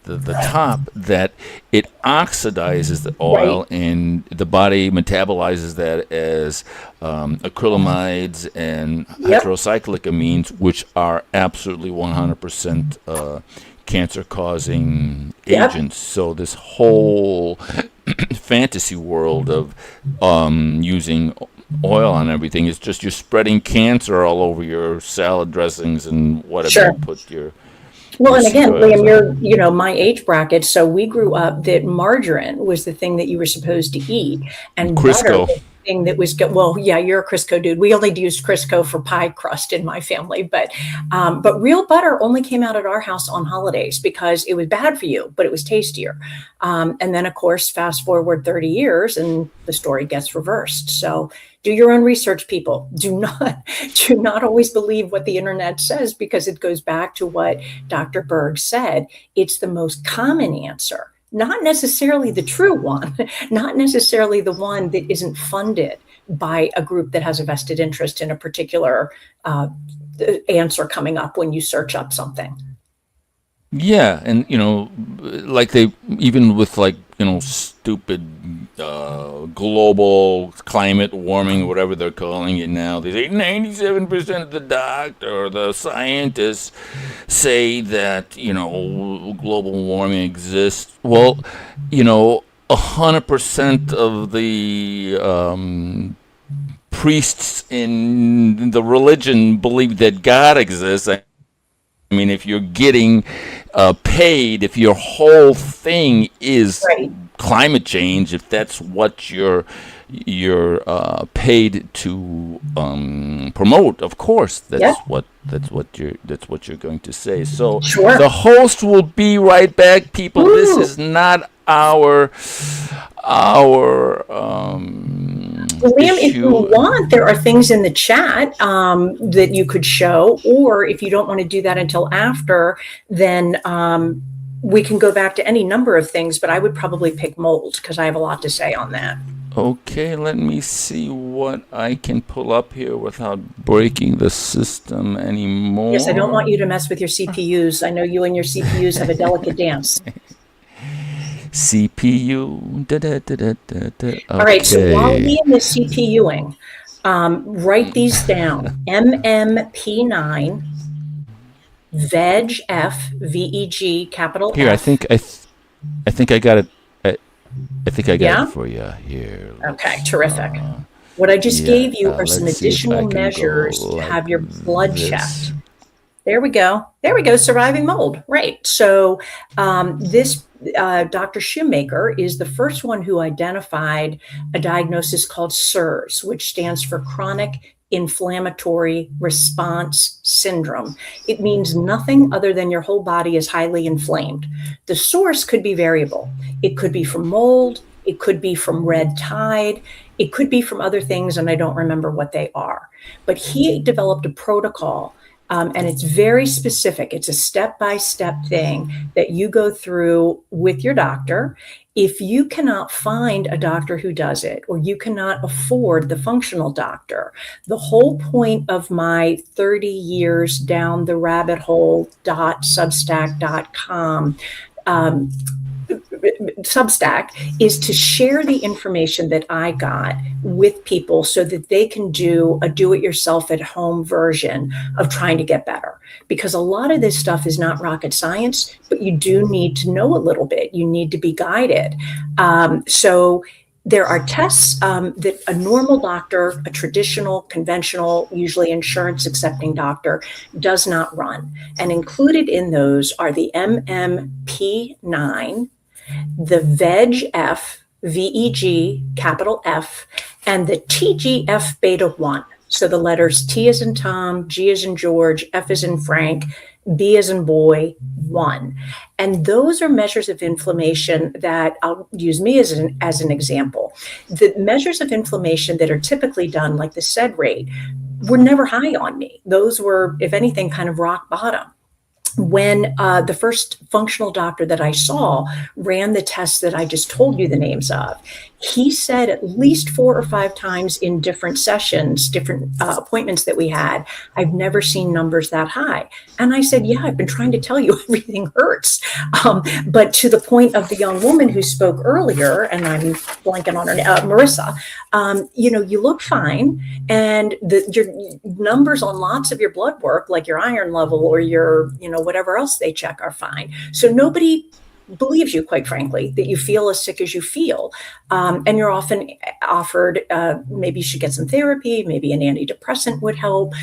the top, that it oxidizes the oil, and the body metabolizes that as acrylamides and heterocyclic amines, which are absolutely 100% cancer-causing agents. So this whole fantasy world of using oil on everything is just you're spreading cancer all over your salad dressings and whatever you put your. Well, and again, Liam, you're, my age bracket. So we grew up that margarine was the thing that you were supposed to eat, and Crisco. butter was the thing that was good. Well, yeah, you're a Crisco dude. We only used Crisco for pie crust in my family, but real butter only came out at our house on holidays because it was bad for you, but it was tastier. And then, of course, fast forward 30 years, and the story gets reversed. So. Do your own research, people. Do not always believe what the internet says, because it goes back to what Dr. Berg said. It's the most common answer, not necessarily the true one, not necessarily the one that isn't funded by a group that has a vested interest in a particular answer coming up when you search up something. Yeah, and like they even with stupid global climate warming, whatever they're calling it now, they say 97% of the doctor or the scientists say that global warming exists. Well, 100% of the priests in the religion believe that God exists. I mean, if you're getting paid, if your whole thing is climate change, if that's what you're paid to promote, of course, that's what you're going to say. So the host will be right back, people. Ooh. This is not our Liam, if you want, there are things in the chat that you could show, or if you don't want to do that until after, then we can go back to any number of things, but I would probably pick mold because I have a lot to say on that. Okay, let me see what I can pull up here without breaking the system anymore. Yes, I don't want you to mess with your CPUs. I know you and your CPUs have a delicate dance. CPU. Okay. All right, so while Liam is CPUing, write these down. MMP9, VEG, VEG, capital here, F. I think I got it. I think I got it for you here. Okay, terrific. What I just gave you are some additional measures to have your blood checked. There we go. There we go. Surviving mold. Right. So this Dr. Shoemaker is the first one who identified a diagnosis called CIRS, which stands for chronic inflammatory response syndrome. It means nothing other than your whole body is highly inflamed. The source could be variable. It could be from mold. It could be from red tide. It could be from other things, and I don't remember what they are. But he developed a protocol, and it's very specific. It's a step-by-step thing that you go through with your doctor. If you cannot find a doctor who does it, or you cannot afford the functional doctor, the whole point of my 30 years down the rabbit hole.substack.com Substack is to share the information that I got with people so that they can do a do-it-yourself at home version of trying to get better. Because a lot of this stuff is not rocket science, but you do need to know a little bit. You need to be guided. So there are tests that a normal doctor, a traditional, conventional, usually insurance accepting doctor does not run. And included in those are the MMP9, the VEGF, VEG, capital F, and the TGF beta 1. So the letters T as in Tom, G as in George, F as in Frank, B as in boy, 1. And those are measures of inflammation that I'll use me as an example. The measures of inflammation that are typically done, like the SED rate, were never high on me. Those were, if anything, kind of rock bottom. When the first functional doctor that I saw ran the tests that I just told you the names of, he said at least 4 or 5 times in different sessions, different appointments that we had, I've never seen numbers that high. And I said, yeah, I've been trying to tell you everything hurts. But to the point of the young woman who spoke earlier, and I'm blanking on her name, Marissa, you look fine. And your numbers on lots of your blood work, like your iron level or your, whatever else they check, are fine. So nobody believes you, quite frankly, that you feel as sick as you feel. And you're often offered, maybe you should get some therapy, maybe an antidepressant would help.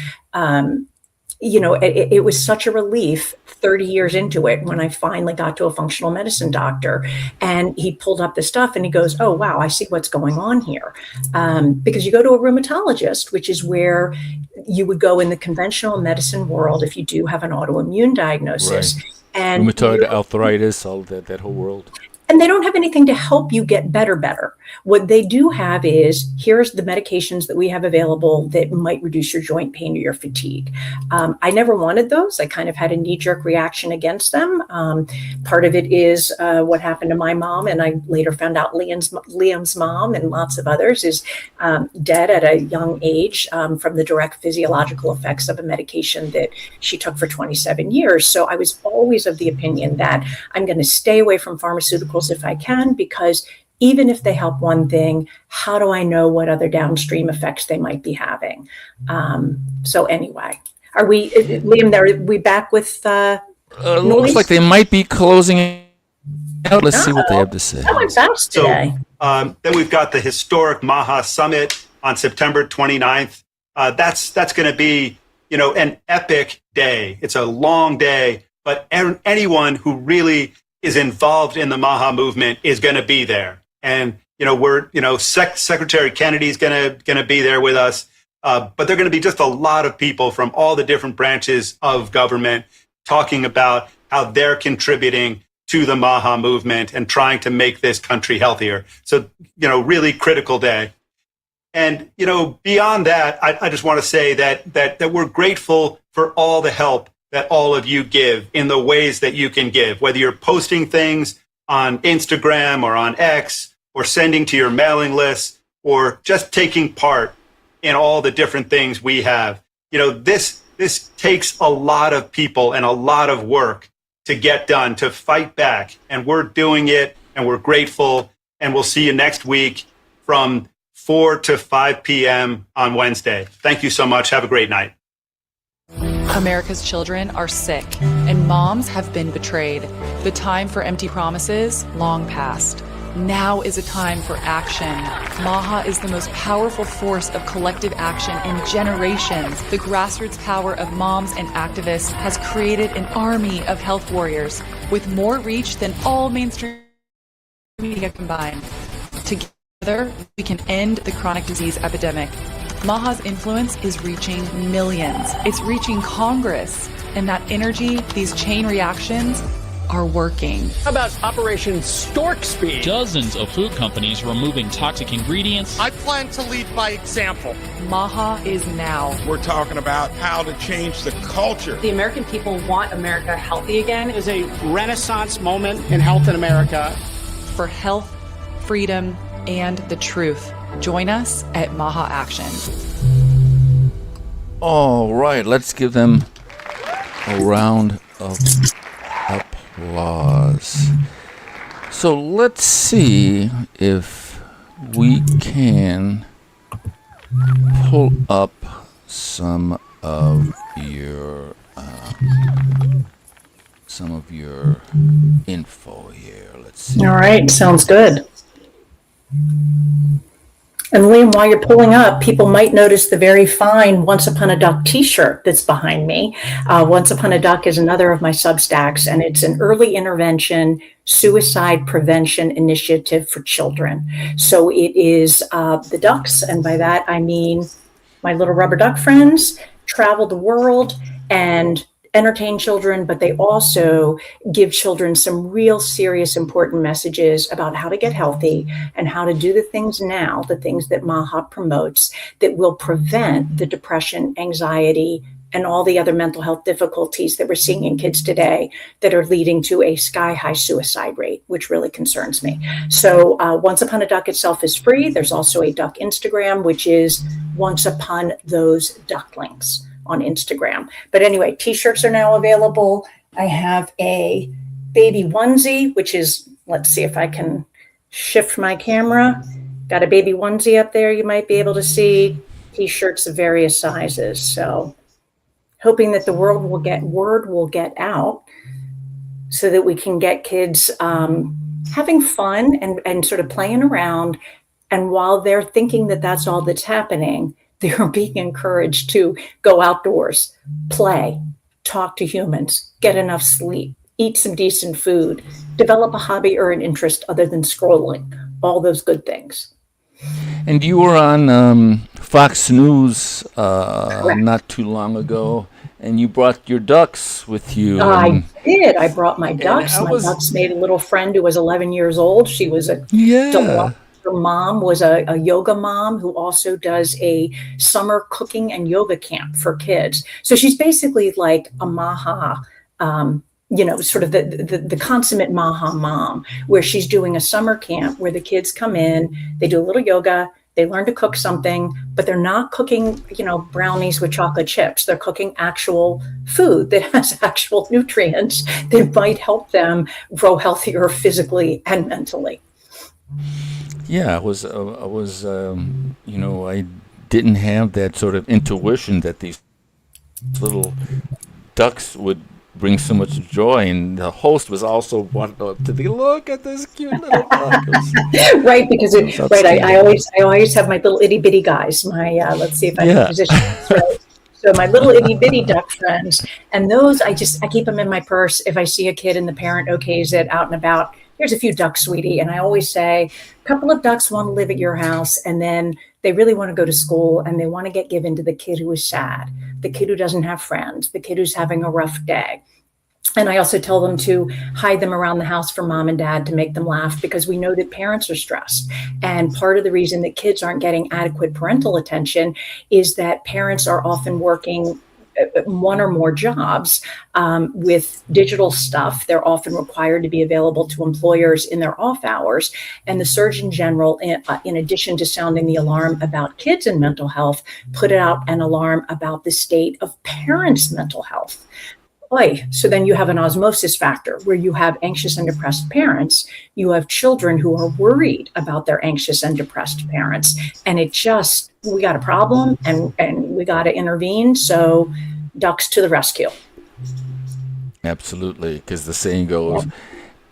It was such a relief 30 years into it when I finally got to a functional medicine doctor, and he pulled up the stuff and he goes, oh, wow, I see what's going on here. Because you go to a rheumatologist, which is where you would go in the conventional medicine world if you do have an autoimmune diagnosis. Right. And rheumatoid arthritis, all that whole world. And they don't have anything to help you get better. What they do have is, here's the medications that we have available that might reduce your joint pain or your fatigue. I never wanted those. I kind of had a knee-jerk reaction against them. Part of it is what happened to my mom, and I later found out Liam's mom and lots of others is dead at a young age from the direct physiological effects of a medication that she took for 27 years. So I was always of the opinion that I'm going to stay away from pharmaceuticals if I can, because even if they help one thing, how do I know what other downstream effects they might be having? So anyway, are we, Liam, are we back with looks like they might be closing out. Let's see what they have to say. That went fast today. So then we've got the historic MAHA Summit on September 29th. That's going to be, an epic day. It's a long day, but anyone who really is involved in the MAHA movement is going to be there. And, Secretary Kennedy is going to be there with us. But there are going to be just a lot of people from all the different branches of government talking about how they're contributing to the MAHA movement and trying to make this country healthier. So, really critical day. And, beyond that, I just want to say that we're grateful for all the help that all of you give in the ways that you can give, whether you're posting things on Instagram or on X, or sending to your mailing list, or just taking part in all the different things we have. This takes a lot of people and a lot of work to get done, to fight back. And we're doing it, and we're grateful. And we'll see you next week from 4 to 5 p.m. on Wednesday. Thank you so much. Have a great night. America's children are sick, and moms have been betrayed. The time for empty promises, long past. Now is a time for action. MAHA is the most powerful force of collective action in generations. The grassroots power of moms and activists has created an army of health warriors with more reach than all mainstream media combined. Together, we can end the chronic disease epidemic. MAHA's influence is reaching millions. It's reaching Congress. And that energy, these chain reactions, are working. How about Operation Stork Speed? Dozens of food companies removing toxic ingredients. I plan to lead by example. MAHA is now. We're talking about how to change the culture. The American people want America healthy again. It is a renaissance moment in health in America. For health, freedom, and the truth. Join us at MAHA Action. All right, let's give them a round of applause. So let's see if we can pull up some of your info here. Let's see. All right, sounds good. And Liam, while you're pulling up, people might notice the very fine Once Upon a Duck t-shirt that's behind me. Once Upon a Duck is another of my Substacks, and it's an early intervention suicide prevention initiative for children. So it is the ducks, and by that I mean my little rubber duck friends travel the world and entertain children, but they also give children some real serious, important messages about how to get healthy and how to do the things now, the things that MAHA promotes that will prevent the depression, anxiety, and all the other mental health difficulties that we're seeing in kids today that are leading to a sky-high suicide rate, which really concerns me. So Once Upon a Duck itself is free. There's also a duck Instagram, which is Once Upon Those Ducklings on Instagram. But anyway, t-shirts are now available. I have a baby onesie, which is, let's see if I can shift my camera. Got a baby onesie up there you might be able to see. T-shirts of various sizes. So hoping that the word will get out so that we can get kids having fun and sort of playing around. And while they're thinking that that's all that's happening, they're being encouraged to go outdoors, play, talk to humans, get enough sleep, eat some decent food, develop a hobby or an interest other than scrolling, all those good things. And you were on Fox News not too long ago, and you brought your ducks with you. I did. I brought my ducks. My ducks made a little friend who was 11 years old. She was a Her mom was a yoga mom who also does a summer cooking and yoga camp for kids. So she's basically like a MAHA, sort of the consummate MAHA mom, where she's doing a summer camp where the kids come in, they do a little yoga, they learn to cook something, but they're not cooking, brownies with chocolate chips. They're cooking actual food that has actual nutrients that might help them grow healthier physically and mentally. Yeah, I didn't have that sort of intuition that these little ducks would bring so much joy, and the host was also wanting to be, look at this cute little duck. Right, because I always have my little itty bitty guys. My let's see if I can position this right. So my little itty bitty duck friends, and those I keep them in my purse if I see a kid and the parent okays it out and about. Here's a few ducks, sweetie. And I always say, a couple of ducks want to live at your house, and then they really want to go to school, and they want to get given to the kid who is sad, the kid who doesn't have friends, the kid who's having a rough day. And I also tell them to hide them around the house for mom and dad to make them laugh, because we know that parents are stressed. And part of the reason that kids aren't getting adequate parental attention is that parents are often working one or more jobs with digital stuff. They're often required to be available to employers in their off hours. And the Surgeon General, in addition to sounding the alarm about kids and mental health, put out an alarm about the state of parents' mental health. So then you have an osmosis factor where you have anxious and depressed parents. You have children who are worried about their anxious and depressed parents. And we got a problem and we got to intervene. So ducks to the rescue. Absolutely. Because the saying goes,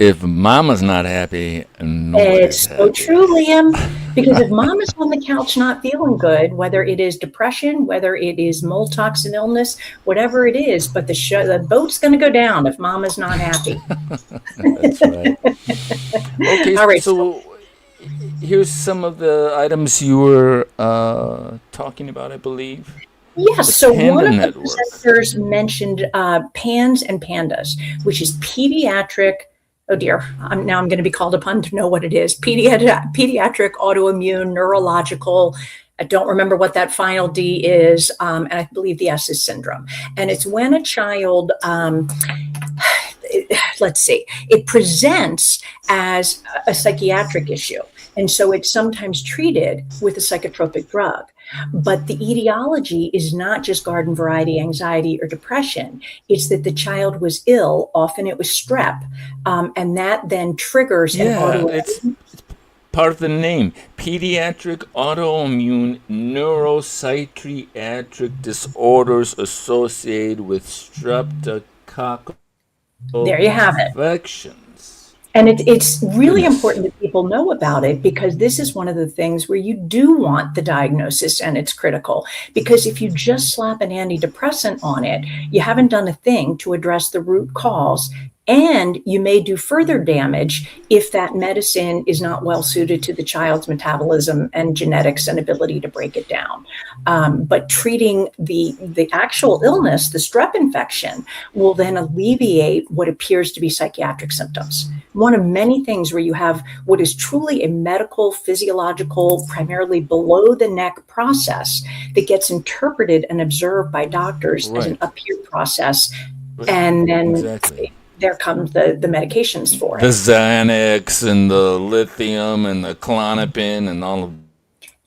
if mama's not happy, nobody's happy. So true, Liam. Because if mama's on the couch not feeling good, whether it is depression, whether it is mold toxin illness, whatever it is, but the boat's going to go down if mama's not happy. That's right. Okay, all right. So here's some of the items you were talking about, I believe. Yes, so one of the presenters mentioned PANS and PANDAS, which is pediatric. Oh dear, I'm going to be called upon to know what it is. Pediatric autoimmune neurological. I don't remember what that final D is, and I believe the S is syndrome. And it's when a child, it presents as a psychiatric issue. And so it's sometimes treated with a psychotropic drug. But the etiology is not just garden variety anxiety or depression. It's that the child was ill. Often it was strep. And that then triggers an autoimmune. It's part of the name. Pediatric autoimmune neuropsychiatric disorders associated with streptococcal there you have it. infections. And it's really important that people know about it, because this is one of the things where you do want the diagnosis, and it's critical. Because if you just slap an antidepressant on it, you haven't done a thing to address the root cause. And you may do further damage if that medicine is not well suited to the child's metabolism and genetics and ability to break it down. But treating the actual illness, the strep infection, will then alleviate what appears to be psychiatric symptoms. One of many things where you have what is truly a medical, physiological, primarily below the neck process that gets interpreted and observed by doctors as an up here process. And then there comes the medications for it. The Xanax and the lithium and the Klonopin and all of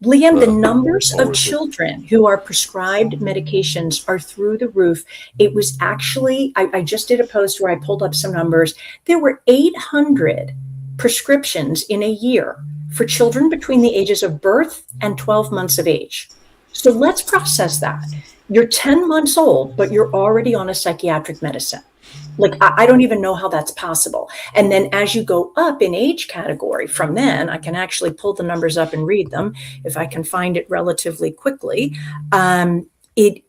Liam, the numbers of children who are prescribed medications are through the roof. It was actually, I just did a post where I pulled up some numbers. There were 800 prescriptions in a year for children between the ages of birth and 12 months of age. So let's process that. You're 10 months old, but you're already on a psychiatric medicine. Like, I don't even know how that's possible. And then as you go up in age category from then, I can actually pull the numbers up and read them if I can find it relatively quickly. It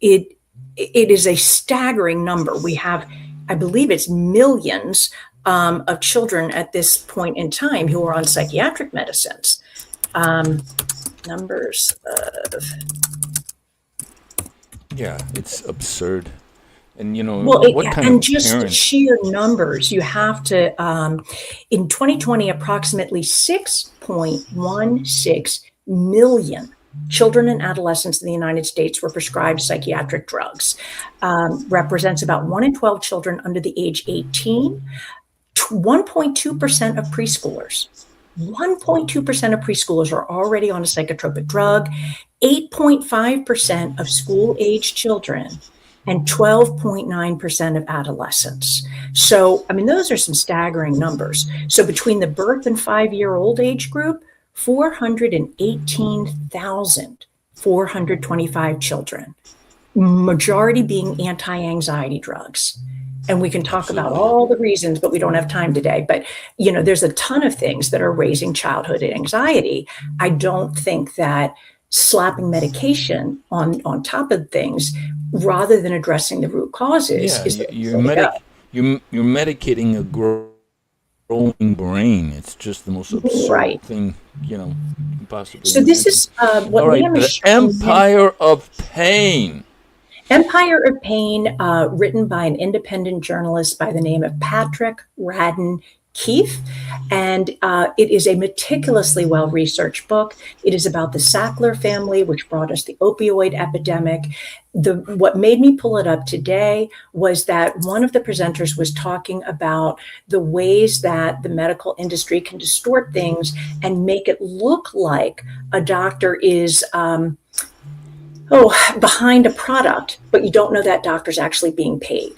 is a staggering number. We have, I believe it's millions of children at this point in time who are on psychiatric medicines. Numbers of... Yeah, it's absurd. And, you know, well, what kind and of just parent? sheer numbers, you have to, in 2020, approximately 6.16 million children and adolescents in the United States were prescribed psychiatric drugs. Represents about 1 in 12 children under the age 18, 1.2% of preschoolers. 1.2% of preschoolers are already on a psychotropic drug, 8.5% of school-age children, and 12.9% of adolescents. So, I mean, those are some staggering numbers. So between the birth and 5-year-old age group, 418,425 children, majority being anti-anxiety drugs. And we can talk about all the reasons, but we don't have time today. But, you know, there's a ton of things that are raising childhood anxiety. I don't think that slapping medication on top of things rather than addressing the root causes is you're medicating a growing brain. It's just the most absurd thing, you know, possibly. So this is what Liam is showing. Empire of Pain. Empire of Pain, written by an independent journalist by the name of Patrick Radden Keefe. And it is a meticulously well-researched book. It is about the Sackler family, which brought us the opioid epidemic. What made me pull it up today was that one of the presenters was talking about the ways that the medical industry can distort things and make it look like a doctor is behind a product, but you don't know that doctor's actually being paid.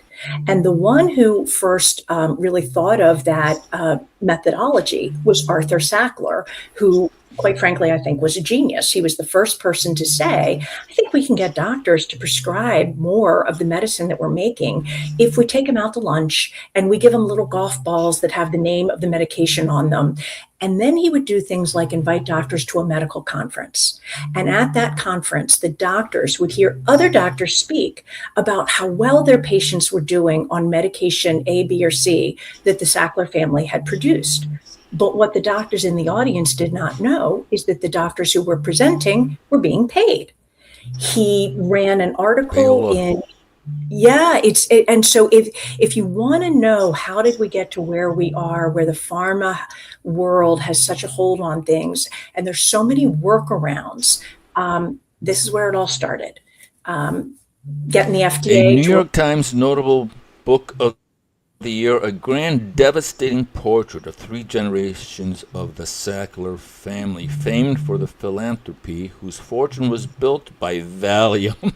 And the one who first really thought of that methodology was Arthur Sackler, who, quite frankly, I think was a genius. He was the first person to say, I think we can get doctors to prescribe more of the medicine that we're making if we take them out to lunch and we give them little golf balls that have the name of the medication on them. And then he would do things like invite doctors to a medical conference. And at that conference, the doctors would hear other doctors speak about how well their patients were doing on medication A, B, or C that the Sackler family had produced. But what the doctors in the audience did not know is that the doctors who were presenting were being paid. He ran an article in... Yeah, and so if you want to know how did we get to where we are, where the pharma world has such a hold on things, and there's so many workarounds, this is where it all started. Getting the FDA. A New York Times notable book of the year, a grand, devastating portrait of 3 generations of the Sackler family, famed for the philanthropy, whose fortune was built by Valium,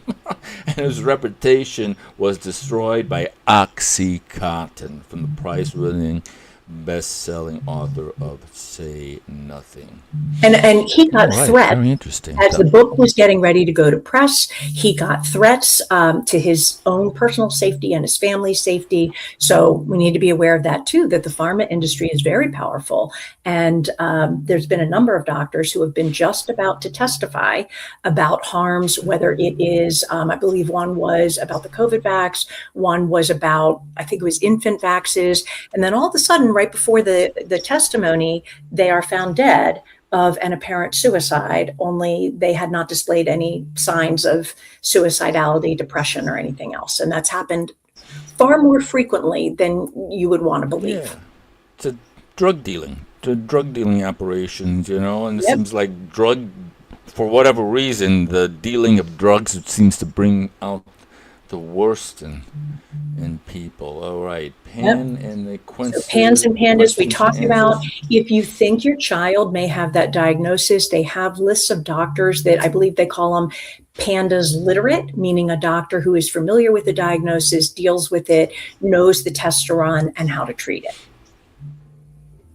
and whose reputation was destroyed by OxyContin, from the prize-winning best-selling author of Say Nothing. And he got All right, threats very interesting. as the book was getting ready to go to press. He got threats to his own personal safety and his family's safety. So we need to be aware of that too, that the pharma industry is very powerful. And there's been a number of doctors who have been just about to testify about harms, whether it is, I believe one was about the COVID vax, one was about, I think it was infant vaxes. And then all of a sudden, right before the testimony, they are found dead of an apparent suicide, only they had not displayed any signs of suicidality, depression, or anything else. And that's happened far more frequently than you would want to believe. Yeah. It's a drug dealing operations, and it seems like for whatever reason, the dealing of drugs seems to bring out the worst in people. All right, Pan and the Quincy. So PANS and PANDAS, we talked about, if you think your child may have that diagnosis, they have lists of doctors that I believe they call them PANDAS literate, meaning a doctor who is familiar with the diagnosis, deals with it, knows the tests to run and how to treat it.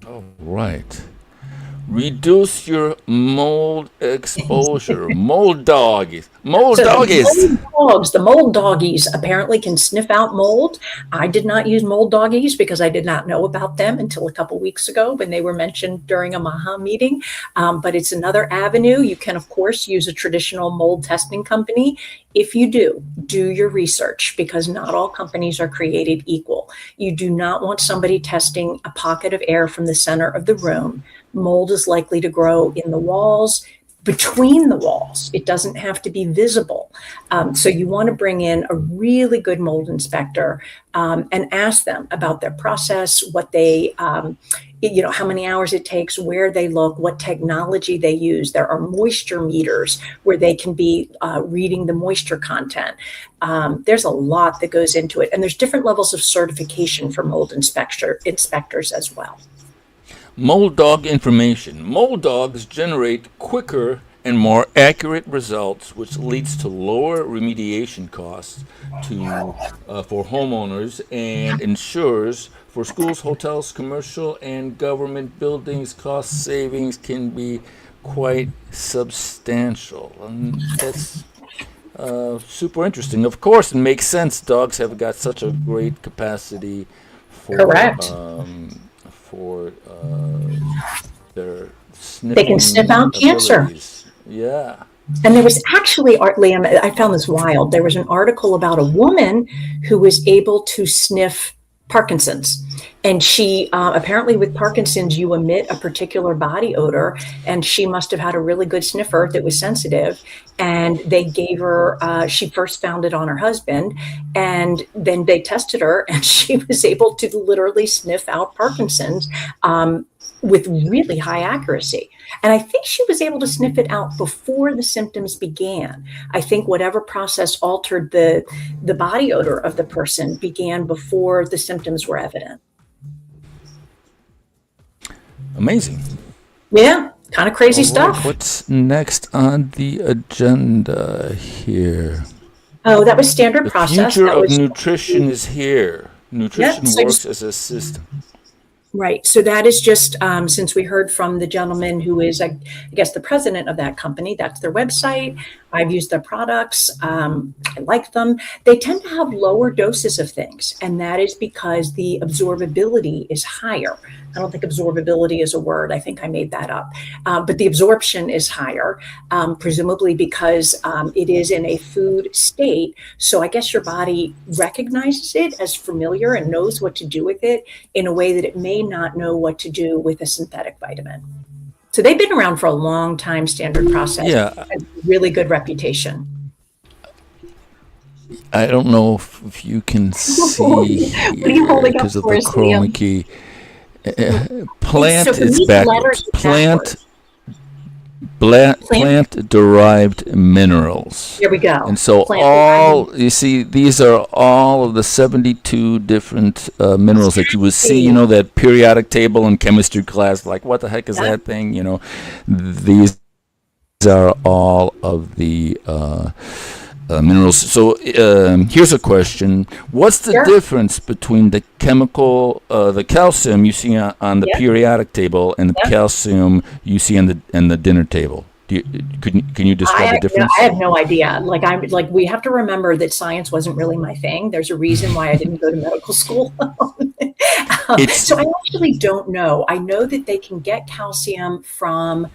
All right. Reduce your mold exposure. Mold doggies. The mold doggies apparently can sniff out mold. I did not use mold doggies because I did not know about them until a couple weeks ago when they were mentioned during a MAHA meeting. But it's another avenue. You can, of course, use a traditional mold testing company. If you do your research, because not all companies are created equal. You do not want somebody testing a pocket of air from the center of the room. Mold is likely to grow in the walls, between the walls. It doesn't have to be visible. So you want to bring in a really good mold inspector and ask them about their process, what they, how many hours it takes, where they look, what technology they use. There are moisture meters where they can be reading the moisture content. There's a lot that goes into it. And there's different levels of certification for mold inspectors as well. Mold dog information. Mold dogs generate quicker and more accurate results, which leads to lower remediation costs for homeowners and insurers. For schools, hotels, commercial, and government buildings, cost savings can be quite substantial. And that's super interesting. Of course, it makes sense. Dogs have got such a great capacity for their sniffing. They can sniff out cancer. Yeah. And there was actually, Liam, I found this wild. There was an article about a woman who was able to sniff Parkinson's. And she, apparently with Parkinson's, you emit a particular body odor, and she must have had a really good sniffer that was sensitive. And they gave her, she first found it on her husband, and then they tested her, and she was able to literally sniff out Parkinson's with really high accuracy. And I think she was able to sniff it out before the symptoms began. I think whatever process altered the body odor of the person began before the symptoms were evident. Amazing. Yeah, kind of crazy stuff. What's next on the agenda here? Oh, that was standard process. The future of nutrition is here. Nutrition works as a system. Right. So that is just, since we heard from the gentleman who is, I guess, the president of that company, that's their website. I've used their products. I like them. They tend to have lower doses of things, and that is because the absorbability is higher. I don't think absorbability is a word. I think I made that up. But the absorption is higher, presumably because it is in a food state. So I guess your body recognizes it as familiar and knows what to do with it in a way that it may not know what to do with a synthetic vitamin. So they've been around for a long time, standard process. Yeah. Has a really good reputation. I don't know if you can see here because of the chroma key. Plant is backwards. Plant-derived minerals. Here we go. And so you see, these are all of the 72 different minerals that you would see, that periodic table in chemistry class, like what the heck is that thing? These are all of the minerals. So here's a question: what's the difference between the chemical, the calcium you see on the periodic table, and the calcium you see on the dinner table? Can you describe the difference? I have no idea. We have to remember that science wasn't really my thing. There's a reason why I didn't go to medical school. So I actually don't know. I know that they can get calcium from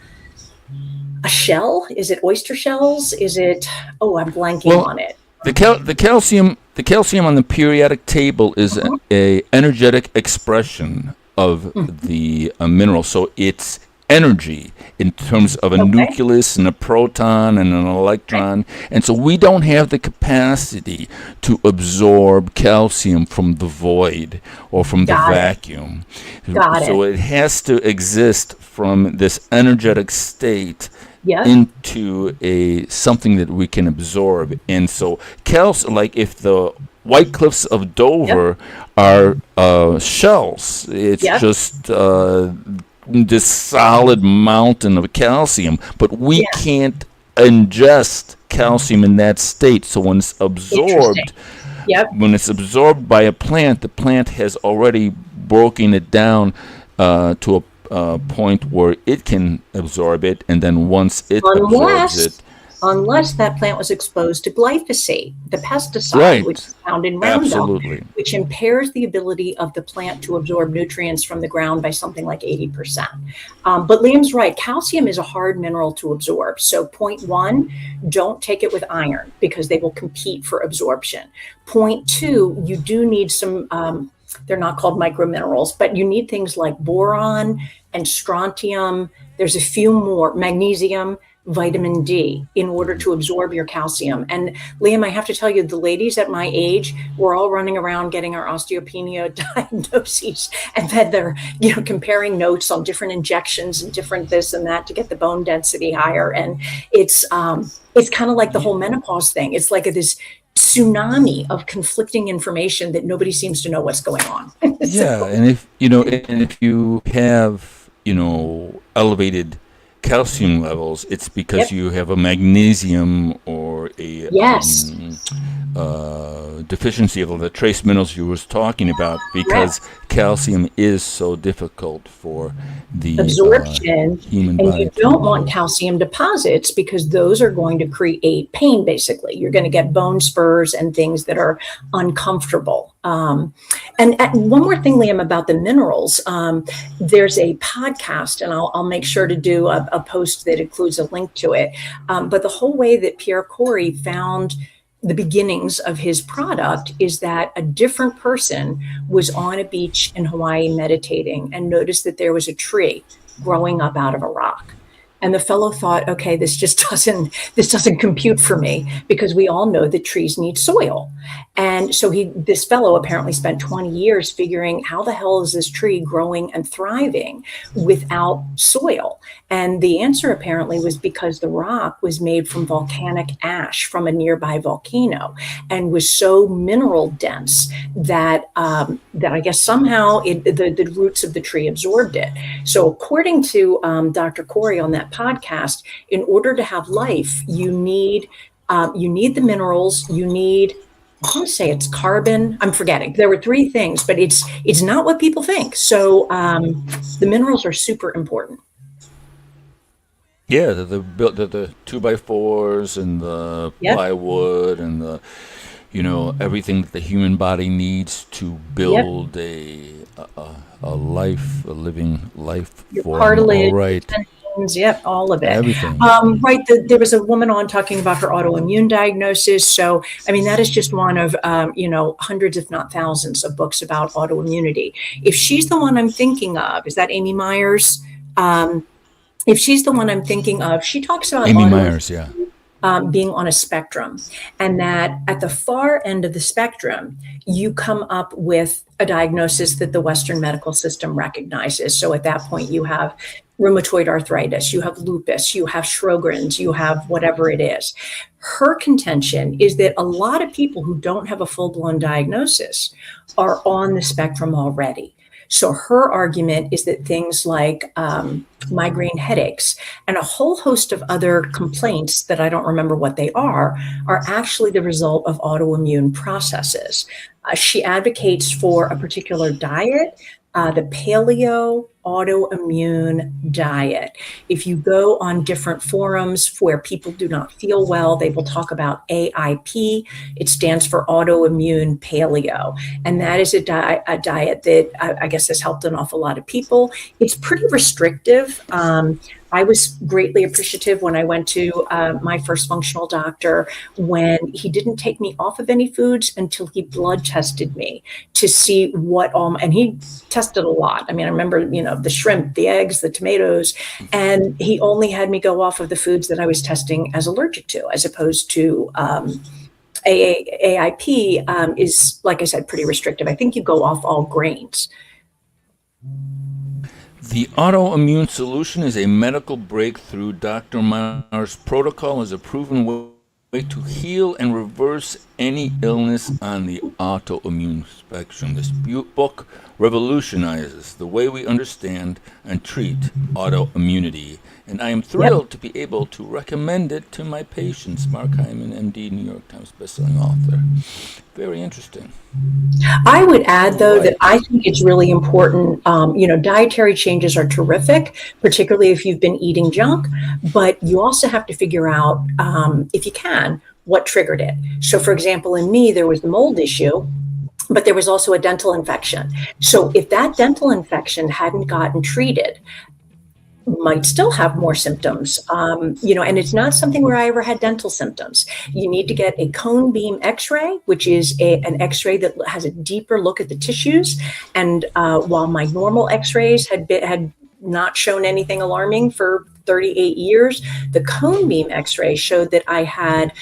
a shell. Is it oyster shells? Is it? Oh, I'm blanking on it. The calcium on the periodic table is a energetic expression of the mineral. So it's energy in terms of a nucleus and a proton and an electron, and so we don't have the capacity to absorb calcium from the void or from the vacuum. So it has to exist from this energetic state into something that we can absorb. And so like if the White Cliffs of Dover are shells, it's just this solid mountain of calcium, but we can't ingest calcium in that state. So when it's absorbed, by a plant, the plant has already broken it down to a point where it can absorb it, and then once it absorbs it, unless that plant was exposed to glyphosate, the pesticide, which is found in Roundup, which impairs the ability of the plant to absorb nutrients from the ground by something like 80%. But Liam's right, calcium is a hard mineral to absorb. So point one, don't take it with iron because they will compete for absorption. Point two, you do need some, they're not called microminerals, but you need things like boron and strontium. There's a few more, magnesium, vitamin D, in order to absorb your calcium. And Liam, I have to tell you, the ladies at my age, we're all running around getting our osteopenia diagnoses, and then they're, comparing notes on different injections and different this and that to get the bone density higher. And it's kind of like the whole menopause thing. It's like this tsunami of conflicting information that nobody seems to know what's going on. And if you have elevated calcium levels, it's because you have a magnesium or a deficiency of the trace minerals you was talking about, because calcium is so difficult for the absorption, human and body. you don't want calcium deposits because those are going to create pain. Basically, you're going to get bone spurs and things that are uncomfortable. And one more thing, Liam, about the minerals, there's a podcast, and I'll make sure to do a post that includes a link to it. But the whole way that Pierre Corey found the beginnings of his product is that a different person was on a beach in Hawaii meditating and noticed that there was a tree growing up out of a rock. And the fellow thought, okay, this doesn't compute for me, because we all know that trees need soil. And so this fellow apparently spent 20 years figuring how the hell is this tree growing and thriving without soil? And the answer apparently was because the rock was made from volcanic ash from a nearby volcano and was so mineral dense that I guess somehow the roots of the tree absorbed it. So according to Dr. Corey on that podcast, in order to have life, you need the minerals, you need, I want to say it's carbon. I'm forgetting. There were three things, but it's not what people think. So the minerals are super important. Yeah, the 2x4s and the plywood and the everything that the human body needs to build a living life Your form. cartilage, All right. All of it. Everything. There was a woman on talking about her autoimmune diagnosis. So, I mean, that is just one of, hundreds, if not thousands of books about autoimmunity. If she's the one I'm thinking of, is that Amy Myers? If she's the one I'm thinking of, she talks about Amy Myers, being on a spectrum, and that at the far end of the spectrum, you come up with a diagnosis that the Western medical system recognizes. So at that point, you have rheumatoid arthritis, you have lupus, you have Sjogren's, you have whatever it is. Her contention is that a lot of people who don't have a full-blown diagnosis are on the spectrum already. So her argument is that things like migraine headaches and a whole host of other complaints that I don't remember what they are actually the result of autoimmune processes. She advocates for a particular diet, the paleo autoimmune diet. If you go on different forums where people do not feel well, they will talk about AIP. It stands for autoimmune paleo. And that is a diet that I guess has helped an awful lot of people. It's pretty restrictive. I was greatly appreciative when I went to my first functional doctor when he didn't take me off of any foods until he blood tested me to see what all, and he tested a lot. I mean, I remember, the shrimp, the eggs, the tomatoes, and he only had me go off of the foods that I was testing as allergic to, as opposed to AIP is, like I said, pretty restrictive. I think you go off all grains. The autoimmune solution is a medical breakthrough. Dr. Maher's protocol is a proven way to heal and reverse any illness on the autoimmune spectrum. This book revolutionizes the way we understand and treat autoimmunity, and I am thrilled to be able to recommend it to my patients. Mark Hyman, MD, New York Times bestselling author. Very interesting. I would add, though, that I think it's really important. Dietary changes are terrific, particularly if you've been eating junk, but you also have to figure out, if you can, what triggered it. So, for example, in me, there was the mold issue, but there was also a dental infection. So if that dental infection hadn't gotten treated, might still have more symptoms, and it's not something where I ever had dental symptoms. You need to get a cone beam x-ray, which is an x-ray that has a deeper look at the tissues. And while my normal x-rays had not shown anything alarming for 38 years, the cone beam x-ray showed that I had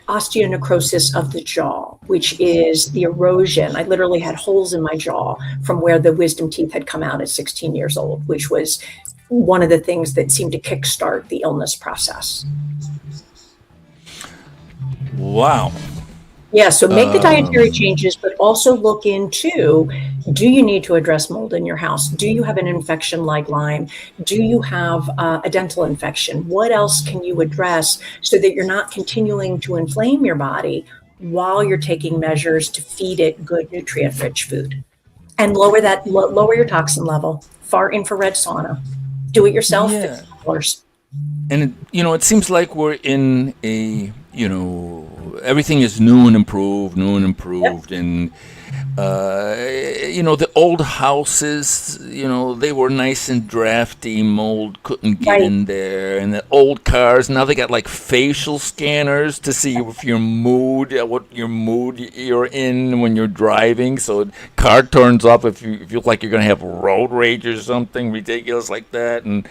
osteonecrosis of the jaw, which is the erosion. I literally had holes in my jaw from where the wisdom teeth had come out at 16 years old, which was one of the things that seemed to kickstart the illness process. Wow. Yeah, so make the dietary changes, but also look into, do you need to address mold in your house? Do you have an infection like Lyme? Do you have a dental infection? What else can you address so that you're not continuing to inflame your body while you're taking measures to feed it good, nutrient-rich food? And lower your toxin level. Far infrared sauna. Do it yourself. Yeah. $50. And, it seems like we're in a, everything is new and improved. Yep. And, the old houses, they were nice and drafty. Mold couldn't get in there. And the old cars, now they got like facial scanners to see if your mood, what your mood you're in when you're driving. So car turns up if you feel like you're going to have road rage or something ridiculous like that. And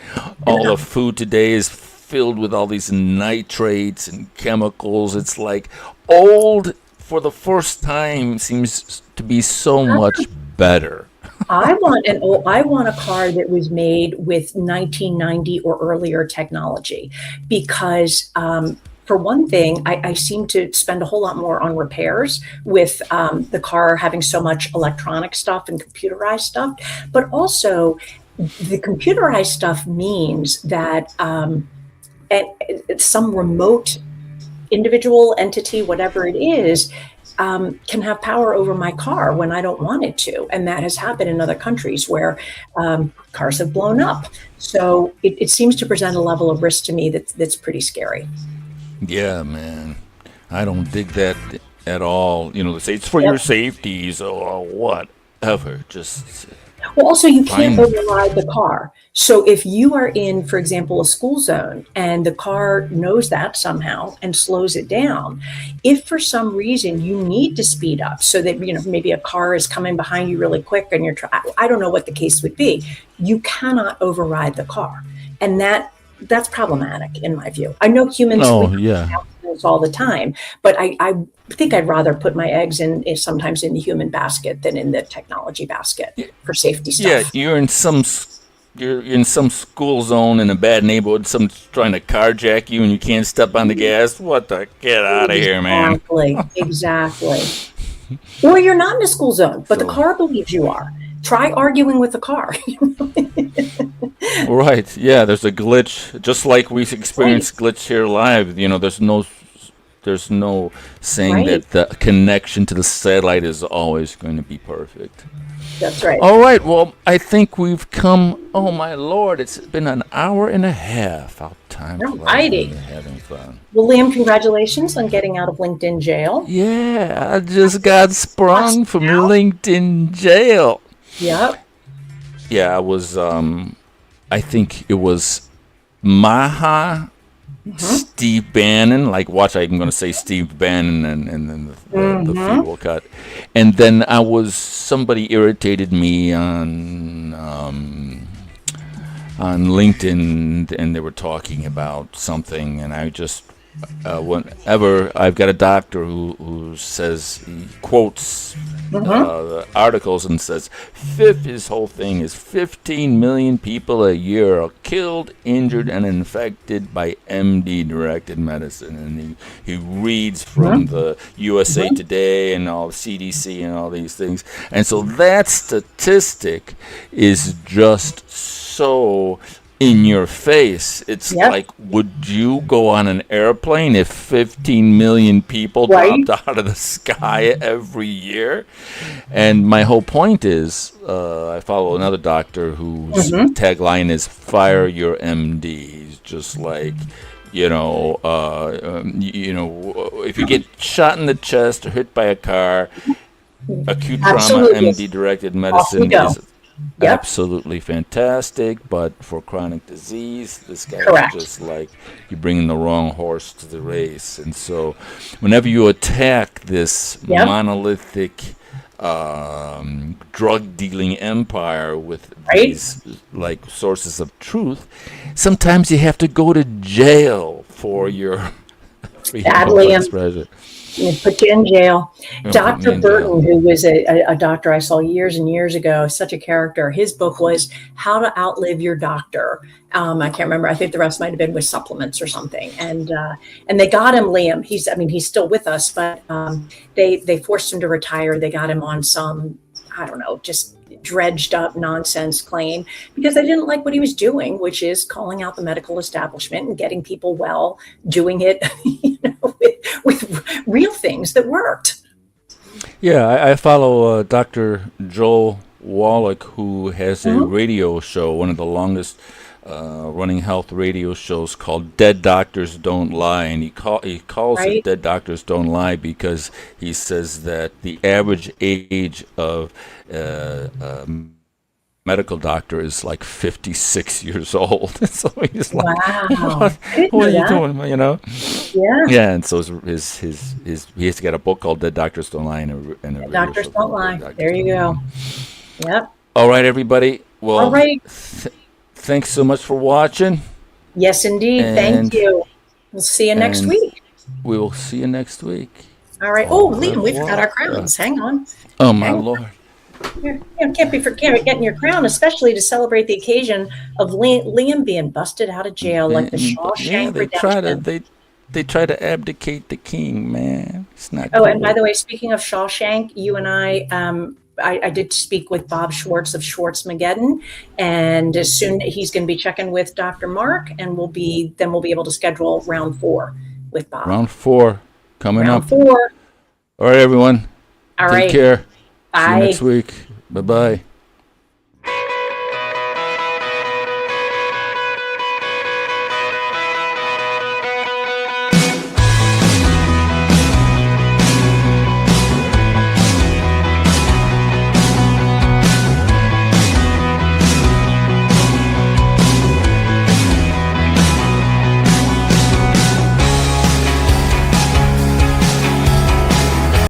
all the food today is filled with all these nitrates and chemicals. It's like old for the first time seems to be so much better. I want a car that was made with 1990 or earlier technology, because for one thing, I seem to spend a whole lot more on repairs with the car having so much electronic stuff and computerized stuff. But also, the computerized stuff means that some remote individual entity, whatever it is, can have power over my car when I don't want it to. And that has happened in other countries where cars have blown up. So it seems to present a level of risk to me that's pretty scary. Yeah, man. I don't dig that at all. They say it's for your safety, or whatever. Well, also, you can't override the car. So if you are in, for example, a school zone and the car knows that somehow and slows it down, if for some reason you need to speed up so that, maybe a car is coming behind you really quick and I don't know what the case would be, you cannot override the car. And that's problematic in my view. I know humans all the time, but I think I'd rather put my eggs sometimes in the human basket than in the technology basket for safety stuff. Yeah, you're in some school zone in a bad neighborhood. Someone's trying to carjack you and you can't step on the gas. Get out of here, man. Exactly. Or you're not in a school zone, but the So- car believes you are. Try arguing with the car. Right. Yeah, there's a glitch, just like we experienced glitch here live. There's no saying Right. that the connection to the satellite is always going to be perfect. That's right. All right. Well, I think we've come. Oh my Lord! It's been an hour and a half. How time flies when Alrighty. you're having fun. Well, Liam, congratulations on getting out of LinkedIn jail. Yeah, I just got sprung from LinkedIn jail. Yep. Yeah, I was. I think it was MAHA, Steve Bannon. Like, watch, I'm going to say Steve Bannon, and then the feed will cut. And then somebody irritated me on LinkedIn, and they were talking about something, and I just. Whenever I've got a doctor who says, he quotes the articles and says, his whole thing is 15 million people a year are killed, injured, and infected by MD-directed medicine. And he reads from the USA Today and all CDC and all these things. And so that statistic is just so in your face. It's like, would you go on an airplane if 15 million people dropped out of the sky every year? And my whole point is, I follow another doctor whose tagline is "Fire your MD." He's just like, if you get shot in the chest or hit by a car, acute trauma, MD-directed medicine is absolutely fantastic, but for chronic disease, this guy is just like, you're bringing the wrong horse to the race. And so whenever you attack this monolithic drug dealing empire with these like sources of truth, sometimes you have to go to jail for your freedom of expression. Put you in jail. Dr. Burton, who was a doctor I saw years and years ago, such a character. His book was How to Outlive Your Doctor. I can't remember. I think the rest might have been with supplements or something. And they got him, Liam. He's still with us, but they forced him to retire. They got him on some, I don't know, just dredged up nonsense claim because they didn't like what he was doing, which is calling out the medical establishment and getting people well, doing it with real things that worked. Yeah, I follow Dr. Joel Wallach, who has a radio show, one of the longest running health radio shows, called Dead Doctors Don't Lie. And he calls it Dead Doctors Don't Lie because he says that the average age of medical doctor is like 56 years old. So he's like, what are you doing, Yeah, and so he has to get a book called Dead Doctors Don't Lie and a Doctors Don't Lie. There you go. Yep. All right, everybody. Well, all right. Thanks so much for watching. Yes, indeed. Thank you. We'll see you next week. We will see you next week. All right. Oh, Liam, we forgot our crowns. Hang on. Oh, my Lord. You can't be forgetting your crown, especially to celebrate the occasion of Liam being busted out of jail, like the Shawshank Redemption. They try to abdicate the king, man. It's not. Oh, and by the way, speaking of Shawshank, you and I did speak with Bob Schwartz of Schwartz-Mageddon, and as soon he's going to be checking with Dr. Mark, and we'll be able to schedule round 4 with Bob. Round 4 coming round up. 4. All right, everyone. All Take right. care. Bye. See you next week. Bye-bye.